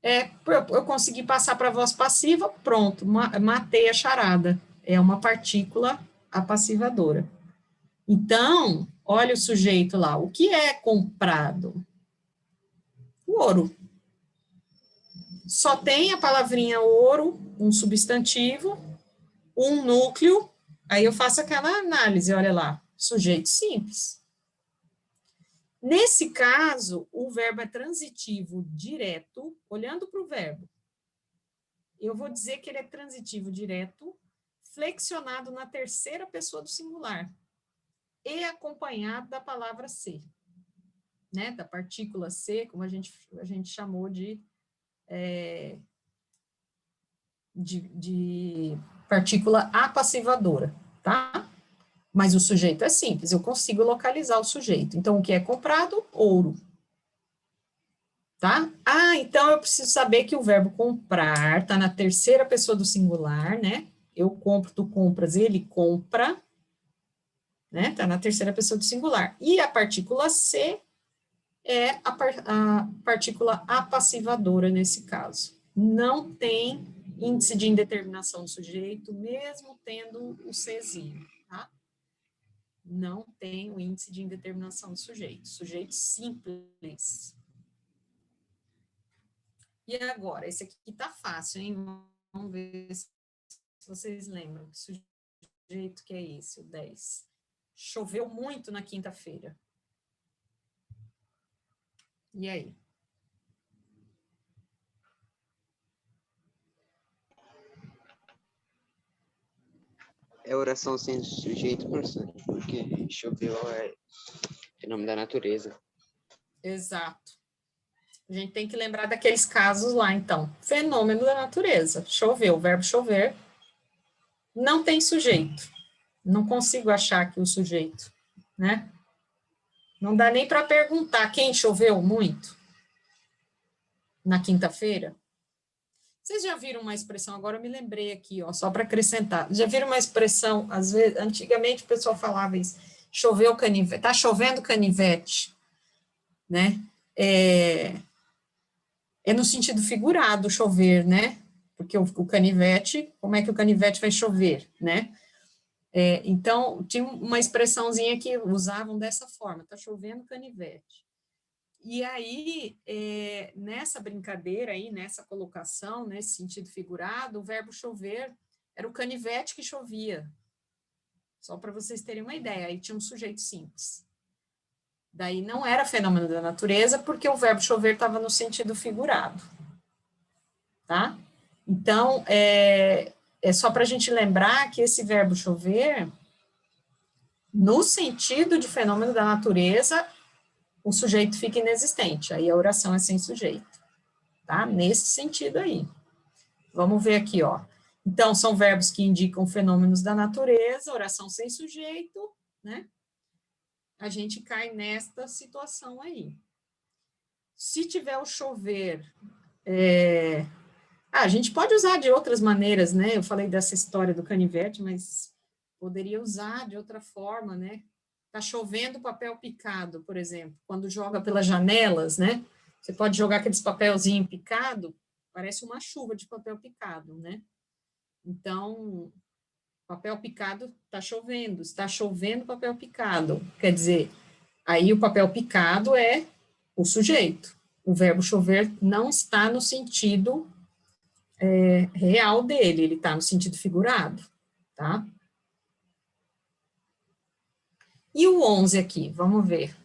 Eu consegui passar para a voz passiva, pronto, matei a charada. É uma partícula apassivadora. Então, olha o sujeito lá. O que é comprado? O ouro. Só tem a palavrinha ouro, um substantivo, um núcleo. Aí eu faço aquela análise, olha lá. Sujeito simples. Nesse caso, o verbo é transitivo direto, olhando para o verbo. Eu vou dizer que ele é transitivo direto, flexionado na terceira pessoa do singular e acompanhado da palavra ser, né, da partícula ser, como a gente chamou de partícula apassivadora, tá? Mas o sujeito é simples, eu consigo localizar o sujeito. Então, o que é comprado? Ouro. Tá? Ah, então eu preciso saber que o verbo comprar está na terceira pessoa do singular, né? Eu compro, tu compras, ele compra, né? Está na terceira pessoa do singular. E a partícula C é a partícula apassivadora nesse caso. Não tem índice de indeterminação do sujeito, mesmo tendo o Czinho, tá? Não tem o índice de indeterminação do sujeito. Sujeito simples. E agora, esse aqui tá fácil, hein? Vamos ver se vocês lembram. Que sujeito que é esse, o 10. Choveu muito na quinta-feira. E aí? É oração sem sujeito, professor, porque choveu é fenômeno da natureza. Exato. A gente tem que lembrar daqueles casos lá, então. Fenômeno da natureza. Choveu, o verbo chover. Não tem sujeito. Não consigo achar aqui o sujeito, né? Não dá nem para perguntar quem choveu muito na quinta-feira. Vocês já viram uma expressão, agora eu me lembrei aqui, ó, só para acrescentar. Já viram uma expressão, às vezes, antigamente o pessoal falava isso, choveu canivete, tá chovendo canivete, né? É no sentido figurado chover, né? Porque o canivete, como é que o canivete vai chover, né? Então, tinha uma expressãozinha que usavam dessa forma, tá chovendo canivete. E aí, nessa brincadeira aí, nessa colocação, nesse sentido figurado, o verbo chover era o canivete que chovia. Só para vocês terem uma ideia, aí tinha um sujeito simples. Daí não era fenômeno da natureza, porque o verbo chover estava no sentido figurado. Tá? Então, é só para a gente lembrar que esse verbo chover, no sentido de fenômeno da natureza, o sujeito fica inexistente, aí a oração é sem sujeito, tá? Nesse sentido aí. Vamos ver aqui, ó. Então, são verbos que indicam fenômenos da natureza, oração sem sujeito, né? A gente cai nesta situação aí. Se tiver o chover, a gente pode usar de outras maneiras, né? Eu falei dessa história do canivete, mas poderia usar de outra forma, né? Tá chovendo papel picado, por exemplo, quando joga pelas janelas, né? Você pode jogar aqueles papelzinho picado, parece uma chuva de papel picado, né? Então, papel picado está chovendo papel picado. Quer dizer, aí o papel picado é o sujeito. O verbo chover não está no sentido real dele, ele está no sentido figurado, tá? E o 11 aqui, vamos ver.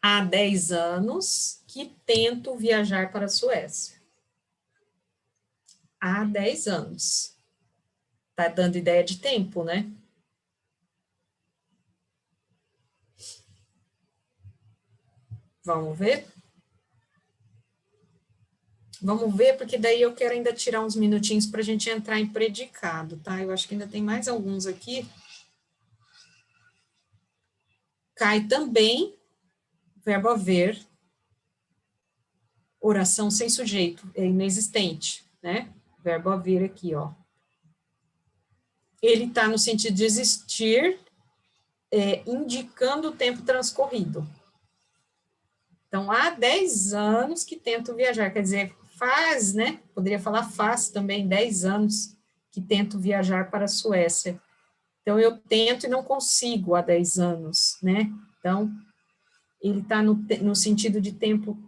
Há 10 anos que tento viajar para a Suécia. Há 10 anos. Tá dando ideia de tempo, né? Vamos ver? Vamos ver, porque daí eu quero ainda tirar uns minutinhos para a gente entrar em predicado, tá? Eu acho que ainda tem mais alguns aqui. Cai também verbo haver, oração sem sujeito, é inexistente, né? Verbo haver aqui, ó. Ele está no sentido de existir, indicando o tempo transcorrido. Então, há 10 anos que tento viajar, quer dizer, faz, né? Poderia falar faz também 10 anos que tento viajar para a Suécia. Então, eu tento e não consigo há 10 anos, né? Então, ele está no sentido de tempo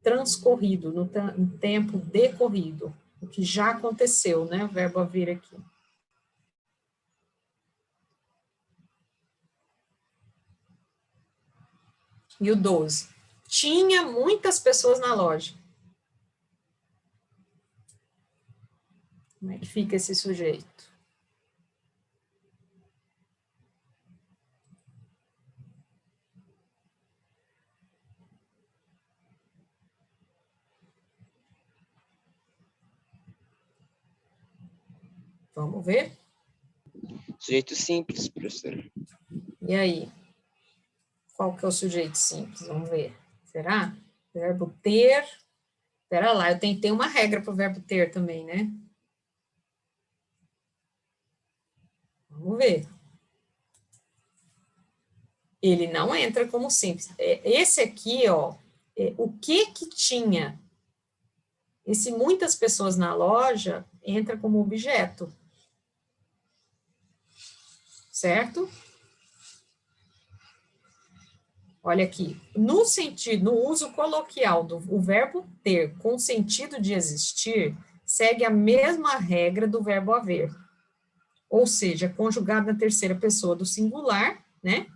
transcorrido, no tempo decorrido, o que já aconteceu, né? O verbo haver aqui. E o 12. Tinha muitas pessoas na loja. Como é que fica esse sujeito? Vamos ver? Sujeito simples, professor. E aí? Qual que é o sujeito simples? Vamos ver. Será? Verbo ter. Espera lá, eu tenho uma regra para o verbo ter também, né? Vamos ver. Ele não entra como simples. Esse aqui, ó, o que tinha? Esse muitas pessoas na loja entra como objeto. Certo? Olha aqui, no sentido, no uso coloquial o verbo ter com sentido de existir, segue a mesma regra do verbo haver. Ou seja, conjugado na terceira pessoa do singular, né?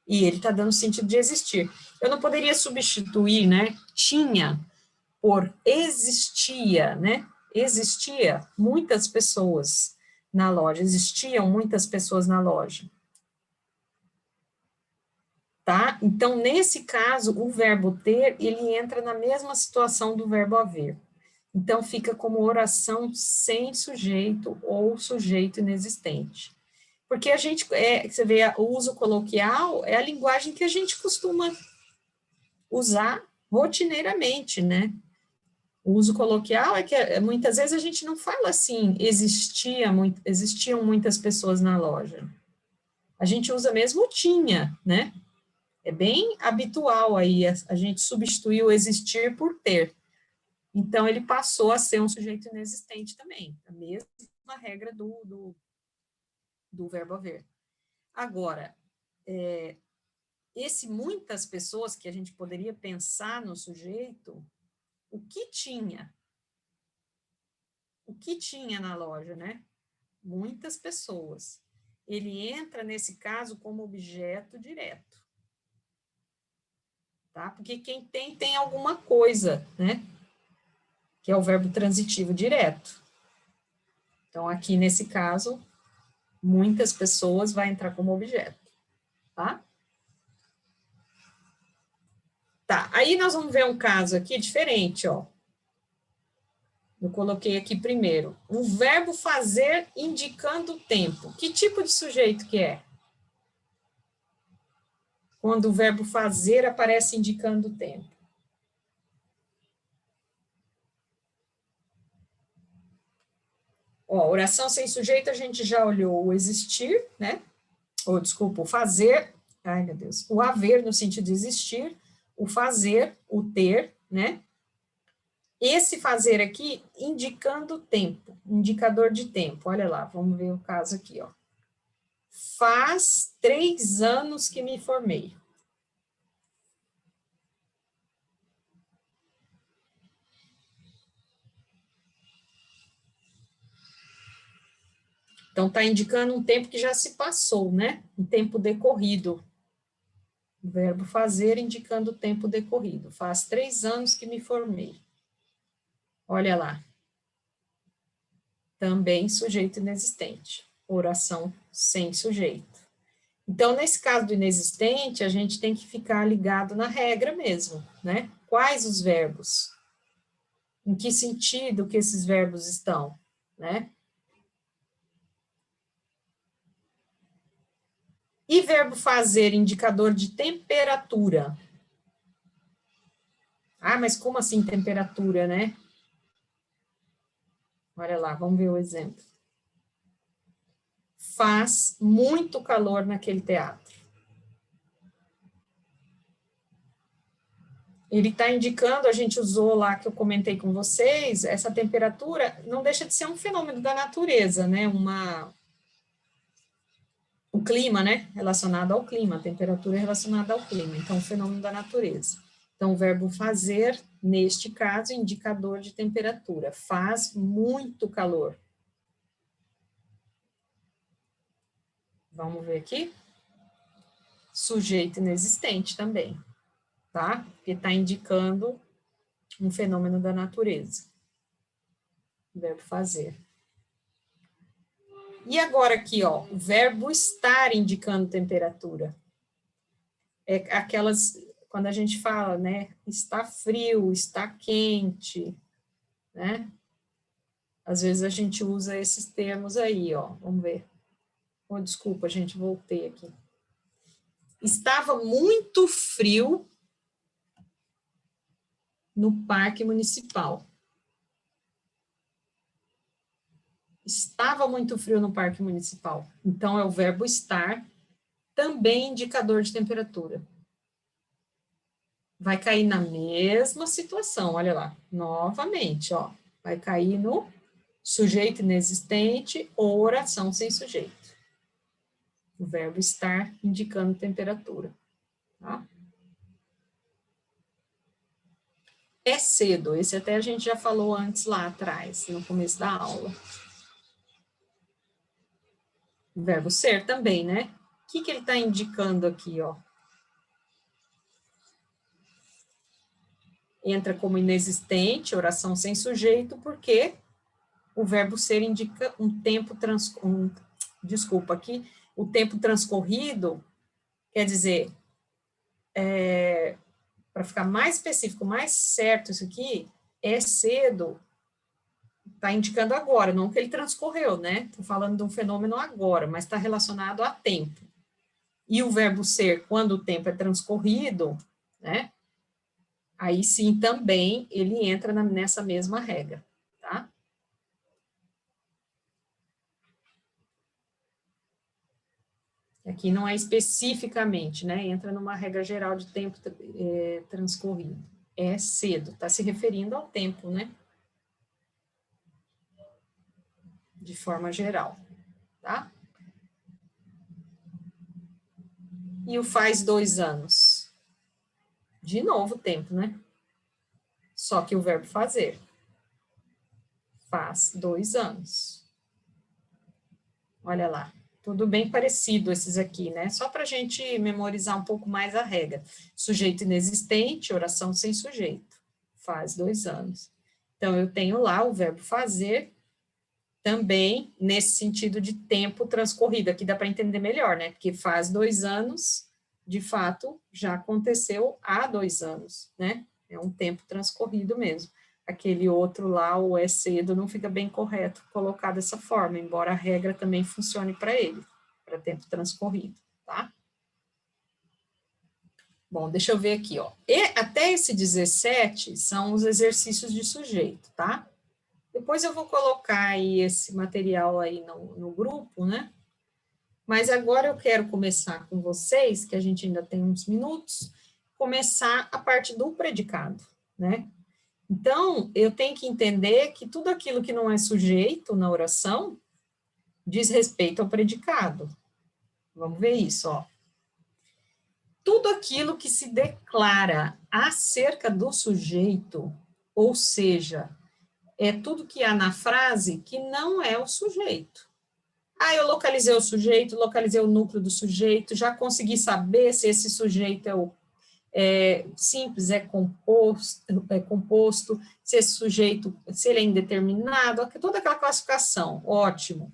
E ele está dando sentido de existir. Eu não poderia substituir, né? Tinha por existia, né? Existia muitas pessoas na loja, existiam muitas pessoas na loja. Tá? Então, nesse caso, o verbo ter, ele entra na mesma situação do verbo haver. Então, fica como oração sem sujeito ou sujeito inexistente. Porque a gente, você vê, o uso coloquial é a linguagem que a gente costuma usar rotineiramente, né? O uso coloquial é que muitas vezes a gente não fala assim, existiam muitas pessoas na loja. A gente usa mesmo tinha, né? É bem habitual aí a gente substituir o existir por ter. Então, ele passou a ser um sujeito inexistente também, a mesma regra do verbo haver. Agora, esse muitas pessoas que a gente poderia pensar no sujeito, o que tinha? O que tinha na loja, né? Muitas pessoas. Ele entra, nesse caso, como objeto direto. Tá? Porque quem tem alguma coisa, né? Que é o verbo transitivo direto. Então, aqui nesse caso, muitas pessoas vai entrar como objeto, tá? Tá, aí nós vamos ver um caso aqui diferente, ó. Eu coloquei aqui primeiro, um verbo fazer indicando o tempo. Que tipo de sujeito que é? Quando o verbo fazer aparece indicando o tempo. Ó, oração sem sujeito, a gente já olhou o existir, né? Ou, desculpa, o fazer, ai meu Deus, o haver no sentido de existir, o fazer, o ter, né? Esse fazer aqui, indicando tempo, indicador de tempo, olha lá, vamos ver o caso aqui, ó. Faz 3 anos que me formei. Então, está indicando um tempo que já se passou, né? Um tempo decorrido. O verbo fazer indicando o tempo decorrido. Faz 3 anos que me formei. Olha lá. Também sujeito inexistente. Oração sem sujeito. Então, nesse caso do inexistente, a gente tem que ficar ligado na regra mesmo, né? Quais os verbos? Em que sentido que esses verbos estão, né? E verbo fazer, indicador de temperatura. Ah, mas como assim temperatura, né? Olha lá, vamos ver o exemplo. Faz muito calor naquele teatro. Ele está indicando, a gente usou lá, que eu comentei com vocês, essa temperatura não deixa de ser um fenômeno da natureza, né? O clima, né? Relacionado ao clima, a temperatura é relacionada ao clima, então, um fenômeno da natureza. Então, o verbo fazer, neste caso, indicador de temperatura. Faz muito calor. Vamos ver aqui. Sujeito inexistente também, tá? Porque está indicando um fenômeno da natureza. Verbo fazer. E agora aqui, ó, o verbo estar indicando temperatura. É aquelas, quando a gente fala, né, está frio, está quente, né? Às vezes a gente usa esses termos aí, ó, vamos ver. Oh, desculpa, gente, voltei aqui. Estava muito frio no parque municipal. Estava muito frio no parque municipal. Então, é o verbo estar, também indicador de temperatura. Vai cair na mesma situação, olha lá, novamente, ó. Vai cair no sujeito inexistente ou oração sem sujeito. O verbo estar indicando temperatura, tá? É cedo, esse até a gente já falou antes lá atrás, no começo da aula. O verbo ser também, né? O que ele está indicando aqui, ó? Entra como inexistente, oração sem sujeito, porque o verbo ser indica um tempo desculpa aqui, o tempo transcorrido, quer dizer, para ficar mais específico, mais certo isso aqui, é cedo, está indicando agora, não que ele transcorreu, né? Estou falando de um fenômeno agora, mas está relacionado a tempo. E o verbo ser, quando o tempo é transcorrido, né? aí sim também ele entra nessa mesma regra, tá? Aqui não é especificamente, né? Entra numa regra geral de tempo transcorrido. É cedo, está se referindo ao tempo, né? De forma geral, tá? E o faz 2 anos. De novo, tempo, né? Só que o verbo fazer. Faz 2 anos. Olha lá. Tudo bem parecido esses aqui, né? Só para a gente memorizar um pouco mais a regra. Sujeito inexistente, oração sem sujeito. Faz 2 anos. Então, eu tenho lá o verbo fazer, também nesse sentido de tempo transcorrido. Aqui dá para entender melhor, né? Porque faz 2 anos, de fato, já aconteceu há 2 anos, né? É um tempo transcorrido mesmo. Aquele outro lá, o é cedo, não fica bem correto colocar dessa forma, embora a regra também funcione para ele, para tempo transcorrido, tá? Bom, deixa eu ver aqui, ó. E até esse 17 são os exercícios de sujeito, tá? Depois eu vou colocar aí esse material aí no grupo, né? Mas agora eu quero começar com vocês, que a gente ainda tem uns minutos, começar a parte do predicado, né? Então, eu tenho que entender que tudo aquilo que não é sujeito na oração diz respeito ao predicado. Vamos ver isso, ó. Tudo aquilo que se declara acerca do sujeito, ou seja, é tudo que há na frase que não é o sujeito. Ah, eu localizei o sujeito, localizei o núcleo do sujeito, já consegui saber se esse sujeito simples, é composto, se esse sujeito, se ele é indeterminado, toda aquela classificação, ótimo.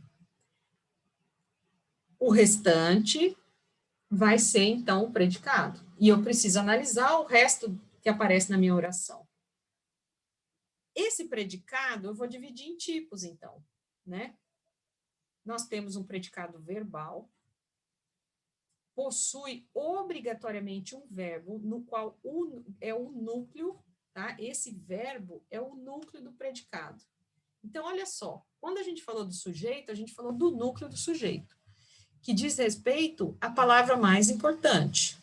O restante vai ser, então, o predicado. E eu preciso analisar o resto que aparece na minha oração. Esse predicado eu vou dividir em tipos, então, né? Nós temos um predicado verbal, possui obrigatoriamente um verbo, no qual é o núcleo, tá? Esse verbo é o núcleo do predicado. Então, olha só, quando a gente falou do sujeito, a gente falou do núcleo do sujeito, que diz respeito à palavra mais importante.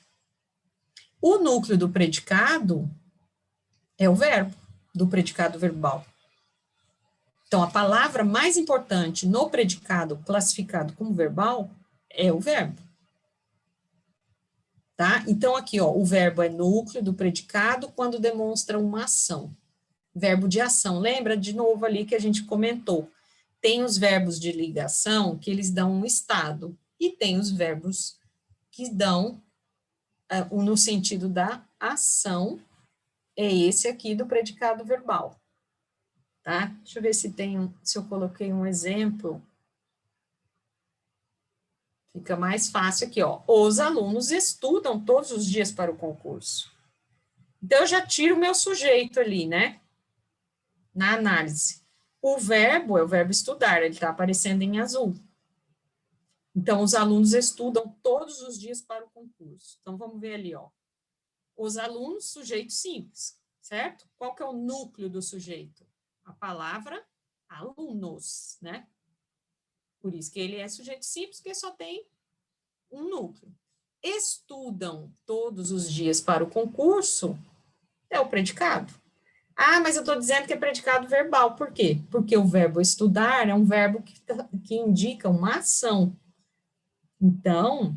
O núcleo do predicado é o verbo, do predicado verbal. Então, a palavra mais importante no predicado classificado como verbal é o verbo. Tá? Então, aqui, ó, o verbo é núcleo do predicado quando demonstra uma ação. Verbo de ação. Lembra, de novo, ali que a gente comentou. Tem os verbos de ligação que eles dão um estado, e tem os verbos que dão no sentido da ação, é esse aqui do predicado verbal. Tá? Deixa eu ver se eu coloquei um exemplo. Fica mais fácil aqui, ó. Os alunos estudam todos os dias para o concurso. Então, eu já tiro o meu sujeito ali, né? Na análise. O verbo é o verbo estudar, ele está aparecendo em azul. Então, os alunos estudam todos os dias para o concurso. Então, vamos ver ali, ó. Os alunos, sujeito simples, certo? Qual que é o núcleo do sujeito? A palavra alunos, né? Por isso que ele é sujeito simples, porque só tem um núcleo. Estudam todos os dias para o concurso é o predicado. Ah, mas eu estou dizendo que é predicado verbal. Por quê? Porque o verbo estudar é um verbo que indica uma ação. Então,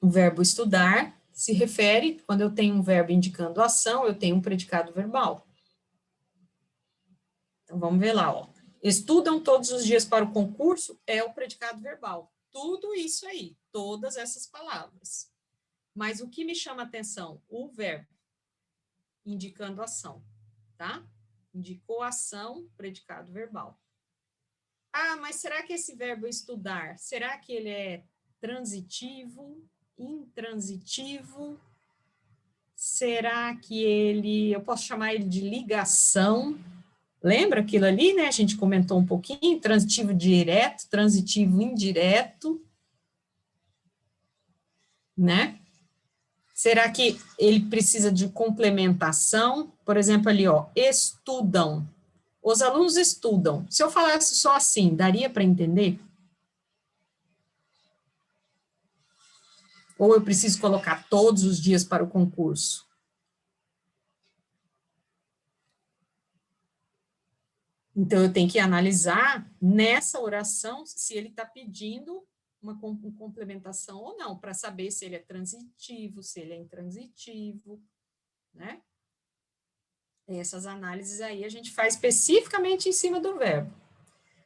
o verbo estudar se refere, quando eu tenho um verbo indicando ação, eu tenho um predicado verbal. Então, vamos ver lá, ó. Estudam todos os dias para o concurso é o predicado verbal. Tudo isso aí, todas essas palavras. Mas o que me chama a atenção? O verbo, indicando ação, tá? Indicou ação, predicado verbal. Ah, mas será que esse verbo estudar, será que ele é transitivo, intransitivo? Será que eu posso chamar ele de ligação? Lembra aquilo ali, né? A gente comentou um pouquinho, transitivo direto, transitivo indireto, né? Será que ele precisa de complementação? Por exemplo, ali, ó, estudam. Os alunos estudam. Se eu falasse só assim, daria para entender? Ou eu preciso colocar todos os dias para o concurso? Então, eu tenho que analisar nessa oração se ele está pedindo uma complementação ou não, para saber se ele é transitivo, se ele é intransitivo, né? Essas análises aí a gente faz especificamente em cima do verbo.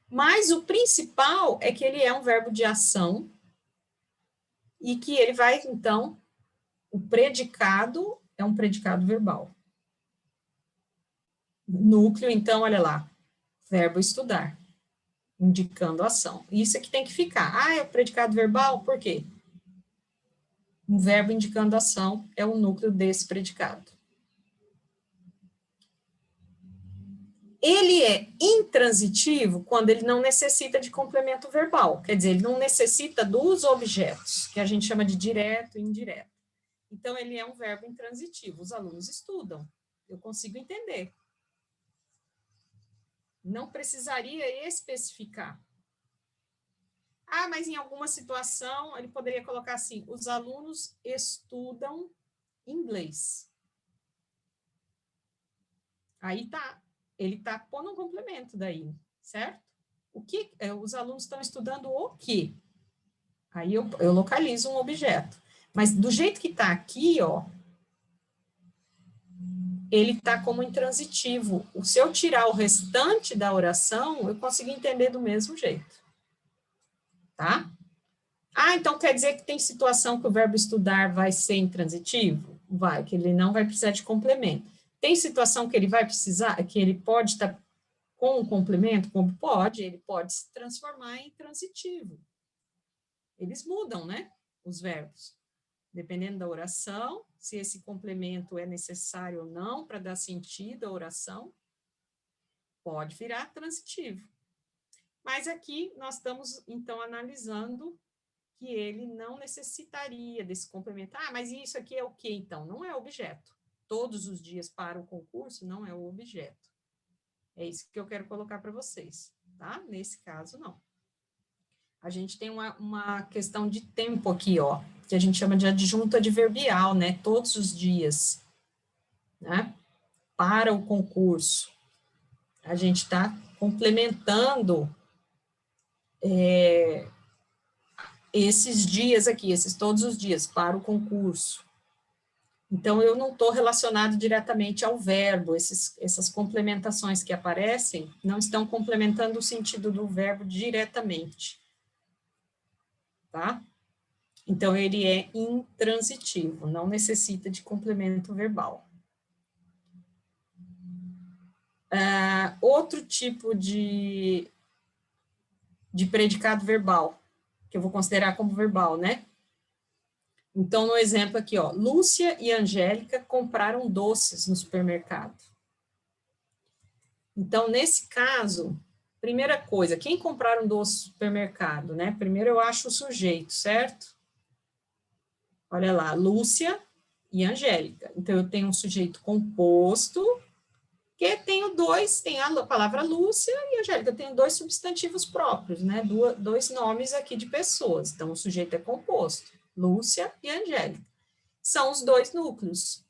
Mas o principal é que ele é um verbo de ação e que ele vai, então, o predicado é um predicado verbal. Núcleo, então, olha lá, verbo estudar, indicando ação. Isso é que tem que ficar. Ah, é o predicado verbal? Por quê? Um verbo indicando ação é o núcleo desse predicado. Ele é intransitivo quando ele não necessita de complemento verbal, quer dizer, ele não necessita dos objetos, que a gente chama de direto e indireto. Então, ele é um verbo intransitivo. Os alunos estudam, eu consigo entender. Não precisaria especificar. Ah, mas em alguma situação, ele poderia colocar assim, os alunos estudam inglês. Aí tá, ele tá pondo um complemento daí, certo? O que, os alunos estão estudando o quê? Aí eu localizo um objeto. Mas do jeito que tá aqui, ó, ele tá como intransitivo. Se eu tirar o restante da oração, eu consigo entender do mesmo jeito. Tá? Ah, então quer dizer que tem situação que o verbo estudar vai ser intransitivo? Vai, que ele não vai precisar de complemento. Tem situação que ele vai precisar, que ele pode estar com um complemento? Como pode, ele pode se transformar em transitivo. Eles mudam, né, os verbos. Dependendo da oração, se esse complemento é necessário ou não para dar sentido à oração, pode virar transitivo. Mas aqui nós estamos, então, analisando que ele não necessitaria desse complemento. Ah, mas isso aqui é o quê, então? Não é objeto. Todos os dias para o concurso não é o objeto. É isso que eu quero colocar para vocês, tá? Nesse caso, não. A gente tem uma questão de tempo aqui, ó, que a gente chama de adjunto adverbial, né? Todos os dias, né? Para o concurso. A gente está complementando esses dias aqui, esses todos os dias, para o concurso. Então, eu não estou relacionado diretamente ao verbo, essas complementações que aparecem não estão complementando o sentido do verbo diretamente, tá? Então, ele é intransitivo, não necessita de complemento verbal. Outro tipo de predicado verbal, que eu vou considerar como verbal, né? Então, no exemplo aqui, ó, Lúcia e Angélica compraram doces no supermercado. Então, nesse caso, primeira coisa, quem compraram doce no supermercado, né? Primeiro eu acho o sujeito, certo? Olha lá, Lúcia e Angélica. Então, eu tenho um sujeito composto, que tenho tem a palavra Lúcia e Angélica, eu tenho dois substantivos próprios, né? Dois nomes aqui de pessoas. Então, o sujeito é composto. Lúcia e Angélica. São os dois núcleos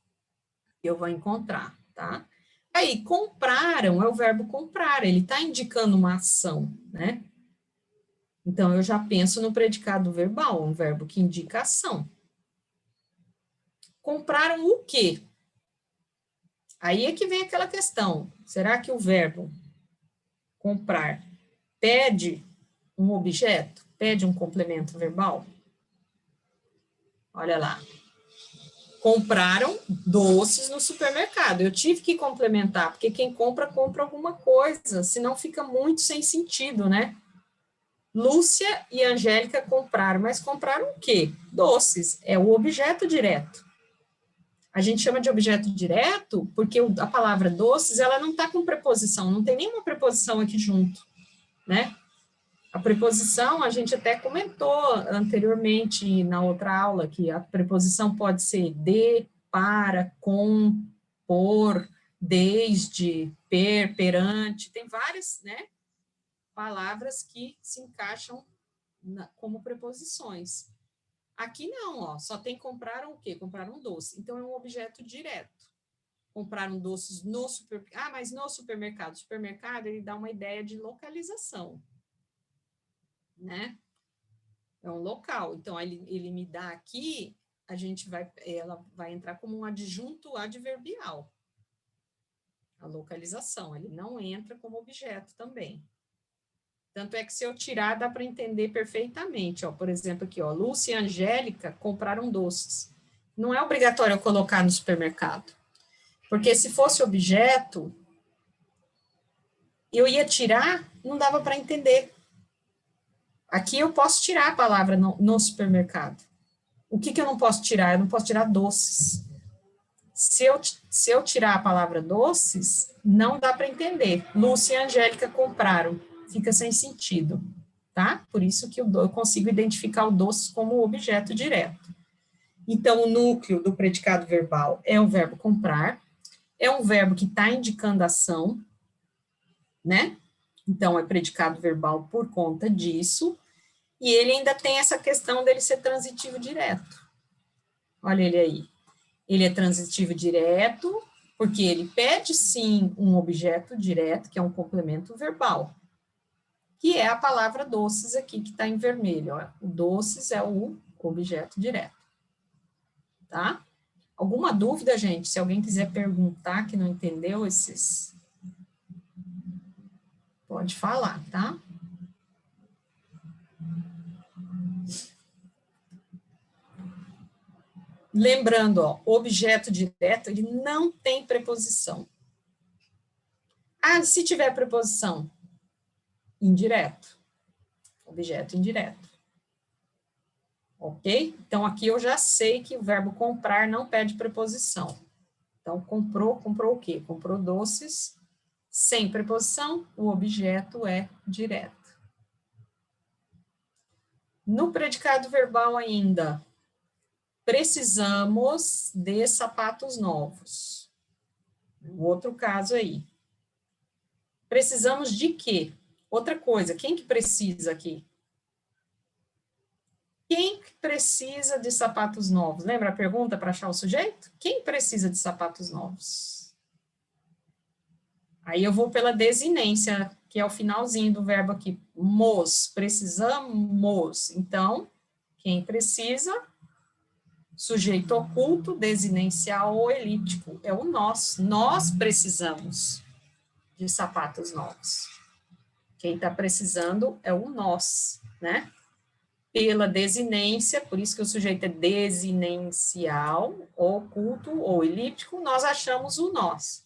que eu vou encontrar, tá? Aí, compraram é o verbo comprar, ele está indicando uma ação, né? Então, eu já penso no predicado verbal, um verbo que indica ação. Compraram o quê? Aí é que vem aquela questão, será que o verbo comprar pede um objeto? Pede um complemento verbal? Olha lá. Compraram doces no supermercado. Eu tive que complementar, porque quem compra, compra alguma coisa, senão fica muito sem sentido, né? Lúcia e Angélica compraram, mas compraram o quê? Doces, é o objeto direto. A gente chama de objeto direto porque a palavra doces, ela não está com preposição, não tem nenhuma preposição aqui junto, né? A preposição, a gente até comentou anteriormente na outra aula, que a preposição pode ser de, para, com, por, desde, perante, tem várias, né, palavras que se encaixam como preposições. Aqui não, ó, só tem compraram o quê? Compraram um doce. Então, é um objeto direto. Compraram doces no supermercado. Ah, mas no supermercado. O supermercado, ele dá uma ideia de localização, né? É um local. Então, ele me dá aqui, ela vai entrar como um adjunto adverbial. A localização, ele não entra como objeto também. Tanto é que se eu tirar, dá para entender perfeitamente. Ó, por exemplo, aqui, ó, Lúcia e Angélica compraram doces. Não é obrigatório eu colocar no supermercado. Porque se fosse objeto, eu ia tirar, não dava para entender. Aqui eu posso tirar a palavra no supermercado. O que eu não posso tirar? Eu não posso tirar doces. Se eu tirar a palavra doces, não dá para entender. Lúcia e Angélica compraram. Fica sem sentido, tá? Por isso que eu consigo identificar o doces como objeto direto. Então, o núcleo do predicado verbal é o verbo comprar, é um verbo que está indicando ação, né? Então, é predicado verbal por conta disso, e ele ainda tem essa questão dele ser transitivo direto. Olha ele aí. Ele é transitivo direto, porque ele pede, sim, um objeto direto, que é um complemento verbal, que é a palavra doces aqui, que está em vermelho. Ó. O doces é o objeto direto. Tá? Alguma dúvida, gente? Se alguém quiser perguntar que não entendeu esses... Pode falar, tá? Lembrando, ó, objeto direto, ele não tem preposição. Ah, se tiver preposição? Indireto. Objeto indireto. Ok? Então, aqui eu já sei que o verbo comprar não pede preposição. Então, comprou o quê? Comprou doces, sem preposição, o objeto é direto. No predicado verbal ainda, precisamos de sapatos novos. Outro caso aí. Precisamos de quê? Outra coisa, quem que precisa aqui? Quem precisa de sapatos novos? Lembra a pergunta para achar o sujeito? Quem precisa de sapatos novos? Aí eu vou pela desinência, que é o finalzinho do verbo aqui. Mos, precisamos. Então, quem precisa? Sujeito oculto, desinencial ou elíptico. É o nós. Nós precisamos de sapatos novos. Quem está precisando é o nós, né? Pela desinência, por isso que o sujeito é desinencial, oculto ou elíptico, nós achamos o nós.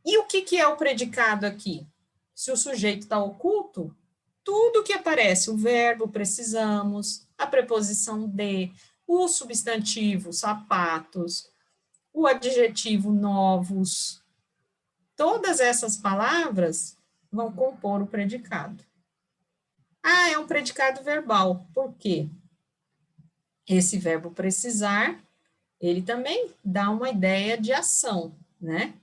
E o que é o predicado aqui? Se o sujeito está oculto, tudo que aparece, o verbo precisamos, a preposição de, o substantivo sapatos, o adjetivo novos, todas essas palavras vão compor o predicado. Ah, é um predicado verbal. Por quê? Esse verbo precisar, ele também dá uma ideia de ação, né?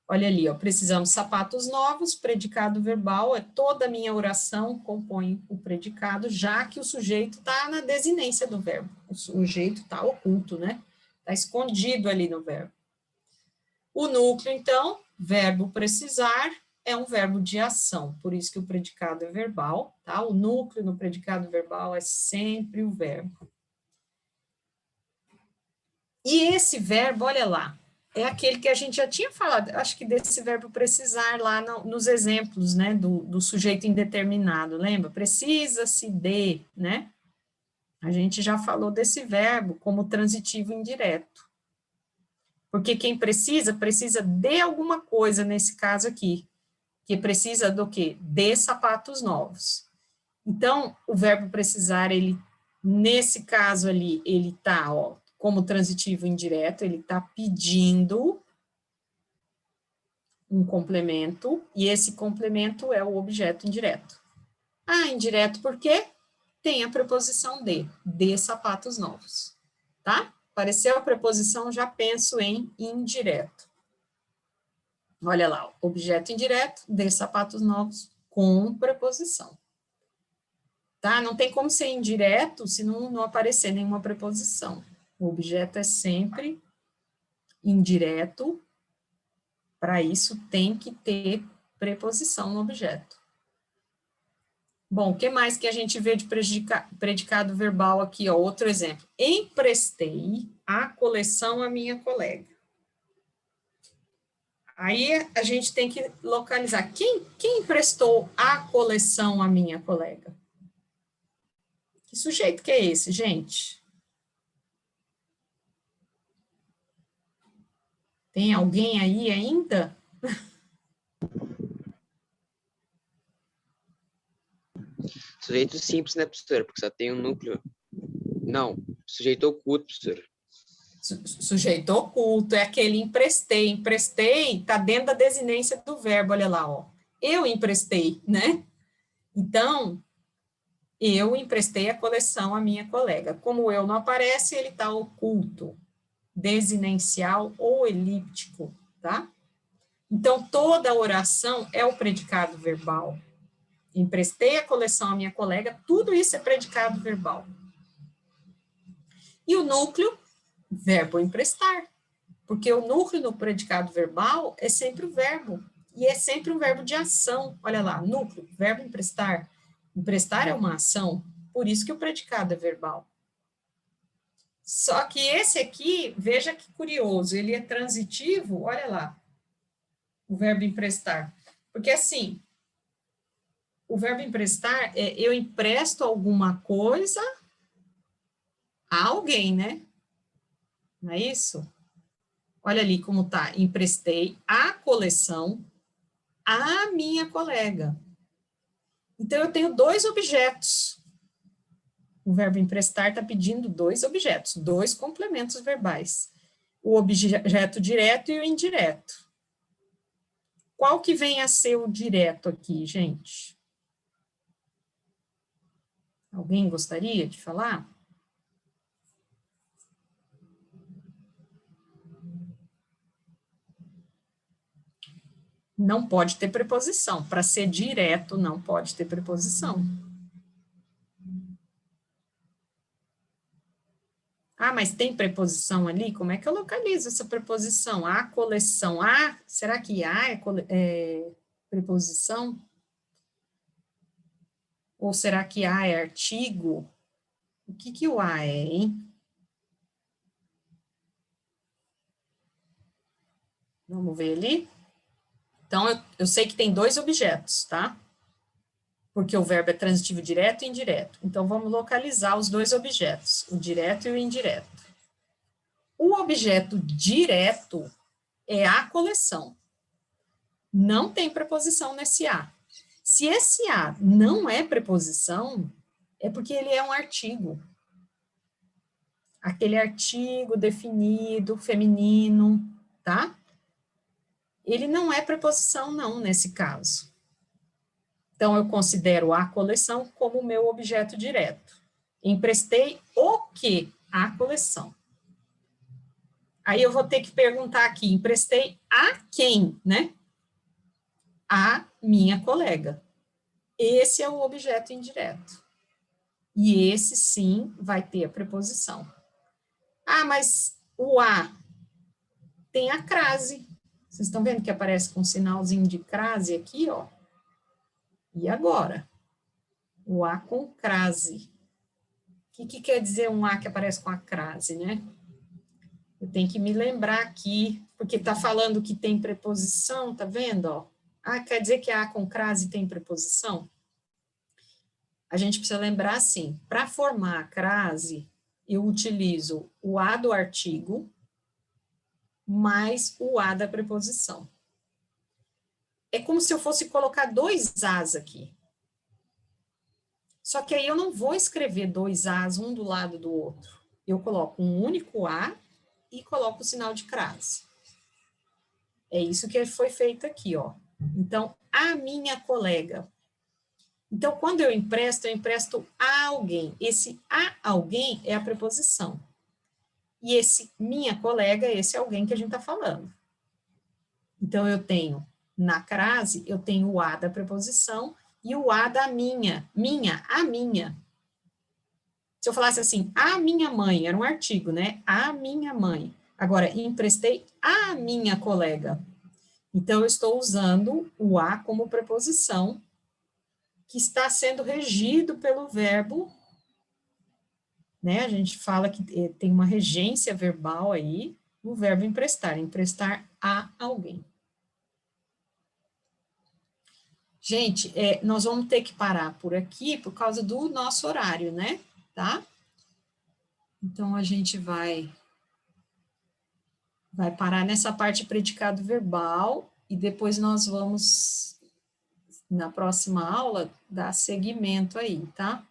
Olha ali, ó, precisamos de sapatos novos, predicado verbal, é toda a minha oração compõe o predicado, já que o sujeito está na desinência do verbo. O sujeito está oculto, né? Está escondido ali no verbo. O núcleo, então, verbo precisar, é um verbo de ação, por isso que o predicado é verbal, tá? O núcleo no predicado verbal é sempre o verbo. E esse verbo, olha lá, é aquele que a gente já tinha falado, acho que desse verbo precisar lá nos exemplos, né, do sujeito indeterminado, lembra? Precisa-se de, né? A gente já falou desse verbo como transitivo indireto. Porque quem precisa de alguma coisa nesse caso aqui, que precisa do quê? De sapatos novos. Então, o verbo precisar, ele, nesse caso ali, ele tá, ó, como transitivo indireto, ele tá pedindo um complemento, e esse complemento é o objeto indireto. Ah, indireto por quê? Tem a preposição de sapatos novos, tá? Apareceu a preposição, já penso em indireto. Olha lá, objeto indireto, de sapatos novos, com preposição. Tá? Não tem como ser indireto se não aparecer nenhuma preposição. O objeto é sempre indireto, para isso tem que ter preposição no objeto. Bom, o que mais que a gente vê de predicado verbal aqui? Ó, outro exemplo. Emprestei a coleção à minha colega. Aí a gente tem que localizar. Quem emprestou a coleção à minha colega? Que sujeito que é esse, gente? Tem alguém aí ainda? Sujeito simples, né, professora? Porque só tem um núcleo. Não, sujeito oculto, professora. Sujeito oculto, é aquele emprestei. Emprestei está dentro da desinência do verbo, olha lá, ó. Eu emprestei, né? Então, eu emprestei a coleção à minha colega. Como eu não aparece, ele está oculto, desinencial ou elíptico, tá? Então, toda oração é o predicado verbal. Emprestei a coleção à minha colega, tudo isso é predicado verbal. E o núcleo, verbo emprestar. Porque o núcleo no predicado verbal é sempre o verbo. E é sempre um verbo de ação. Olha lá, núcleo, verbo emprestar. Emprestar é uma ação, por isso que o predicado é verbal. Só que esse aqui, veja que curioso, ele é transitivo, olha lá, o verbo emprestar. Porque assim, o verbo emprestar é eu empresto alguma coisa a alguém, né? Não é isso? Olha ali como tá. Emprestei a coleção à minha colega. Então, eu tenho dois objetos. O verbo emprestar está pedindo dois objetos, dois complementos verbais. O objeto direto e o indireto. Qual que vem a ser o direto aqui, gente? Alguém gostaria de falar? Não pode ter preposição. Para ser direto, não pode ter preposição. Ah, mas tem preposição ali? Como é que eu localizo essa preposição? A coleção. A, será que a é preposição? Ou será que a é artigo? O que o a é, hein? Vamos ver ali? Então, eu sei que tem dois objetos, tá? Porque o verbo é transitivo direto e indireto. Então, vamos localizar os dois objetos, o direto e o indireto. O objeto direto é a coleção. Não tem preposição nesse a. Se esse a não é preposição, é porque ele é um artigo. Aquele artigo definido, feminino, tá? Ele não é preposição, não, nesse caso. Então, eu considero a coleção como meu objeto direto. Emprestei o quê? A coleção. Aí eu vou ter que perguntar aqui, emprestei a quem, né? A minha colega. Esse é o objeto indireto. E esse, sim, vai ter a preposição. Ah, mas o a tem a crase. Vocês estão vendo que aparece com um sinalzinho de crase aqui, ó? E agora? O a com crase. O que quer dizer um a que aparece com a crase, né? Eu tenho que me lembrar aqui, porque está falando que tem preposição, tá vendo, ó? Ah, quer dizer que a com crase tem preposição? A gente precisa lembrar assim, para formar a crase, eu utilizo o a do artigo mais o a da preposição. É como se eu fosse colocar dois as aqui. Só que aí eu não vou escrever dois as um do lado do outro. Eu coloco um único a e coloco o sinal de crase. É isso que foi feito aqui, ó. Então, a minha colega. Então, quando eu empresto a alguém. Esse a alguém é a preposição. E esse minha colega, esse é alguém que a gente está falando. Então, eu tenho, na crase, eu tenho o a da preposição e o a da minha, a minha. Se eu falasse assim, a minha mãe, era um artigo, né? A minha mãe. Agora, emprestei a minha colega. Então, eu estou usando o a como preposição, que está sendo regido pelo verbo, né? A gente fala que tem uma regência verbal aí, no verbo emprestar a alguém. Gente, nós vamos ter que parar por aqui por causa do nosso horário, né? Tá? Então, a gente vai parar nessa parte predicado verbal e depois nós vamos, na próxima aula, dar seguimento aí, tá?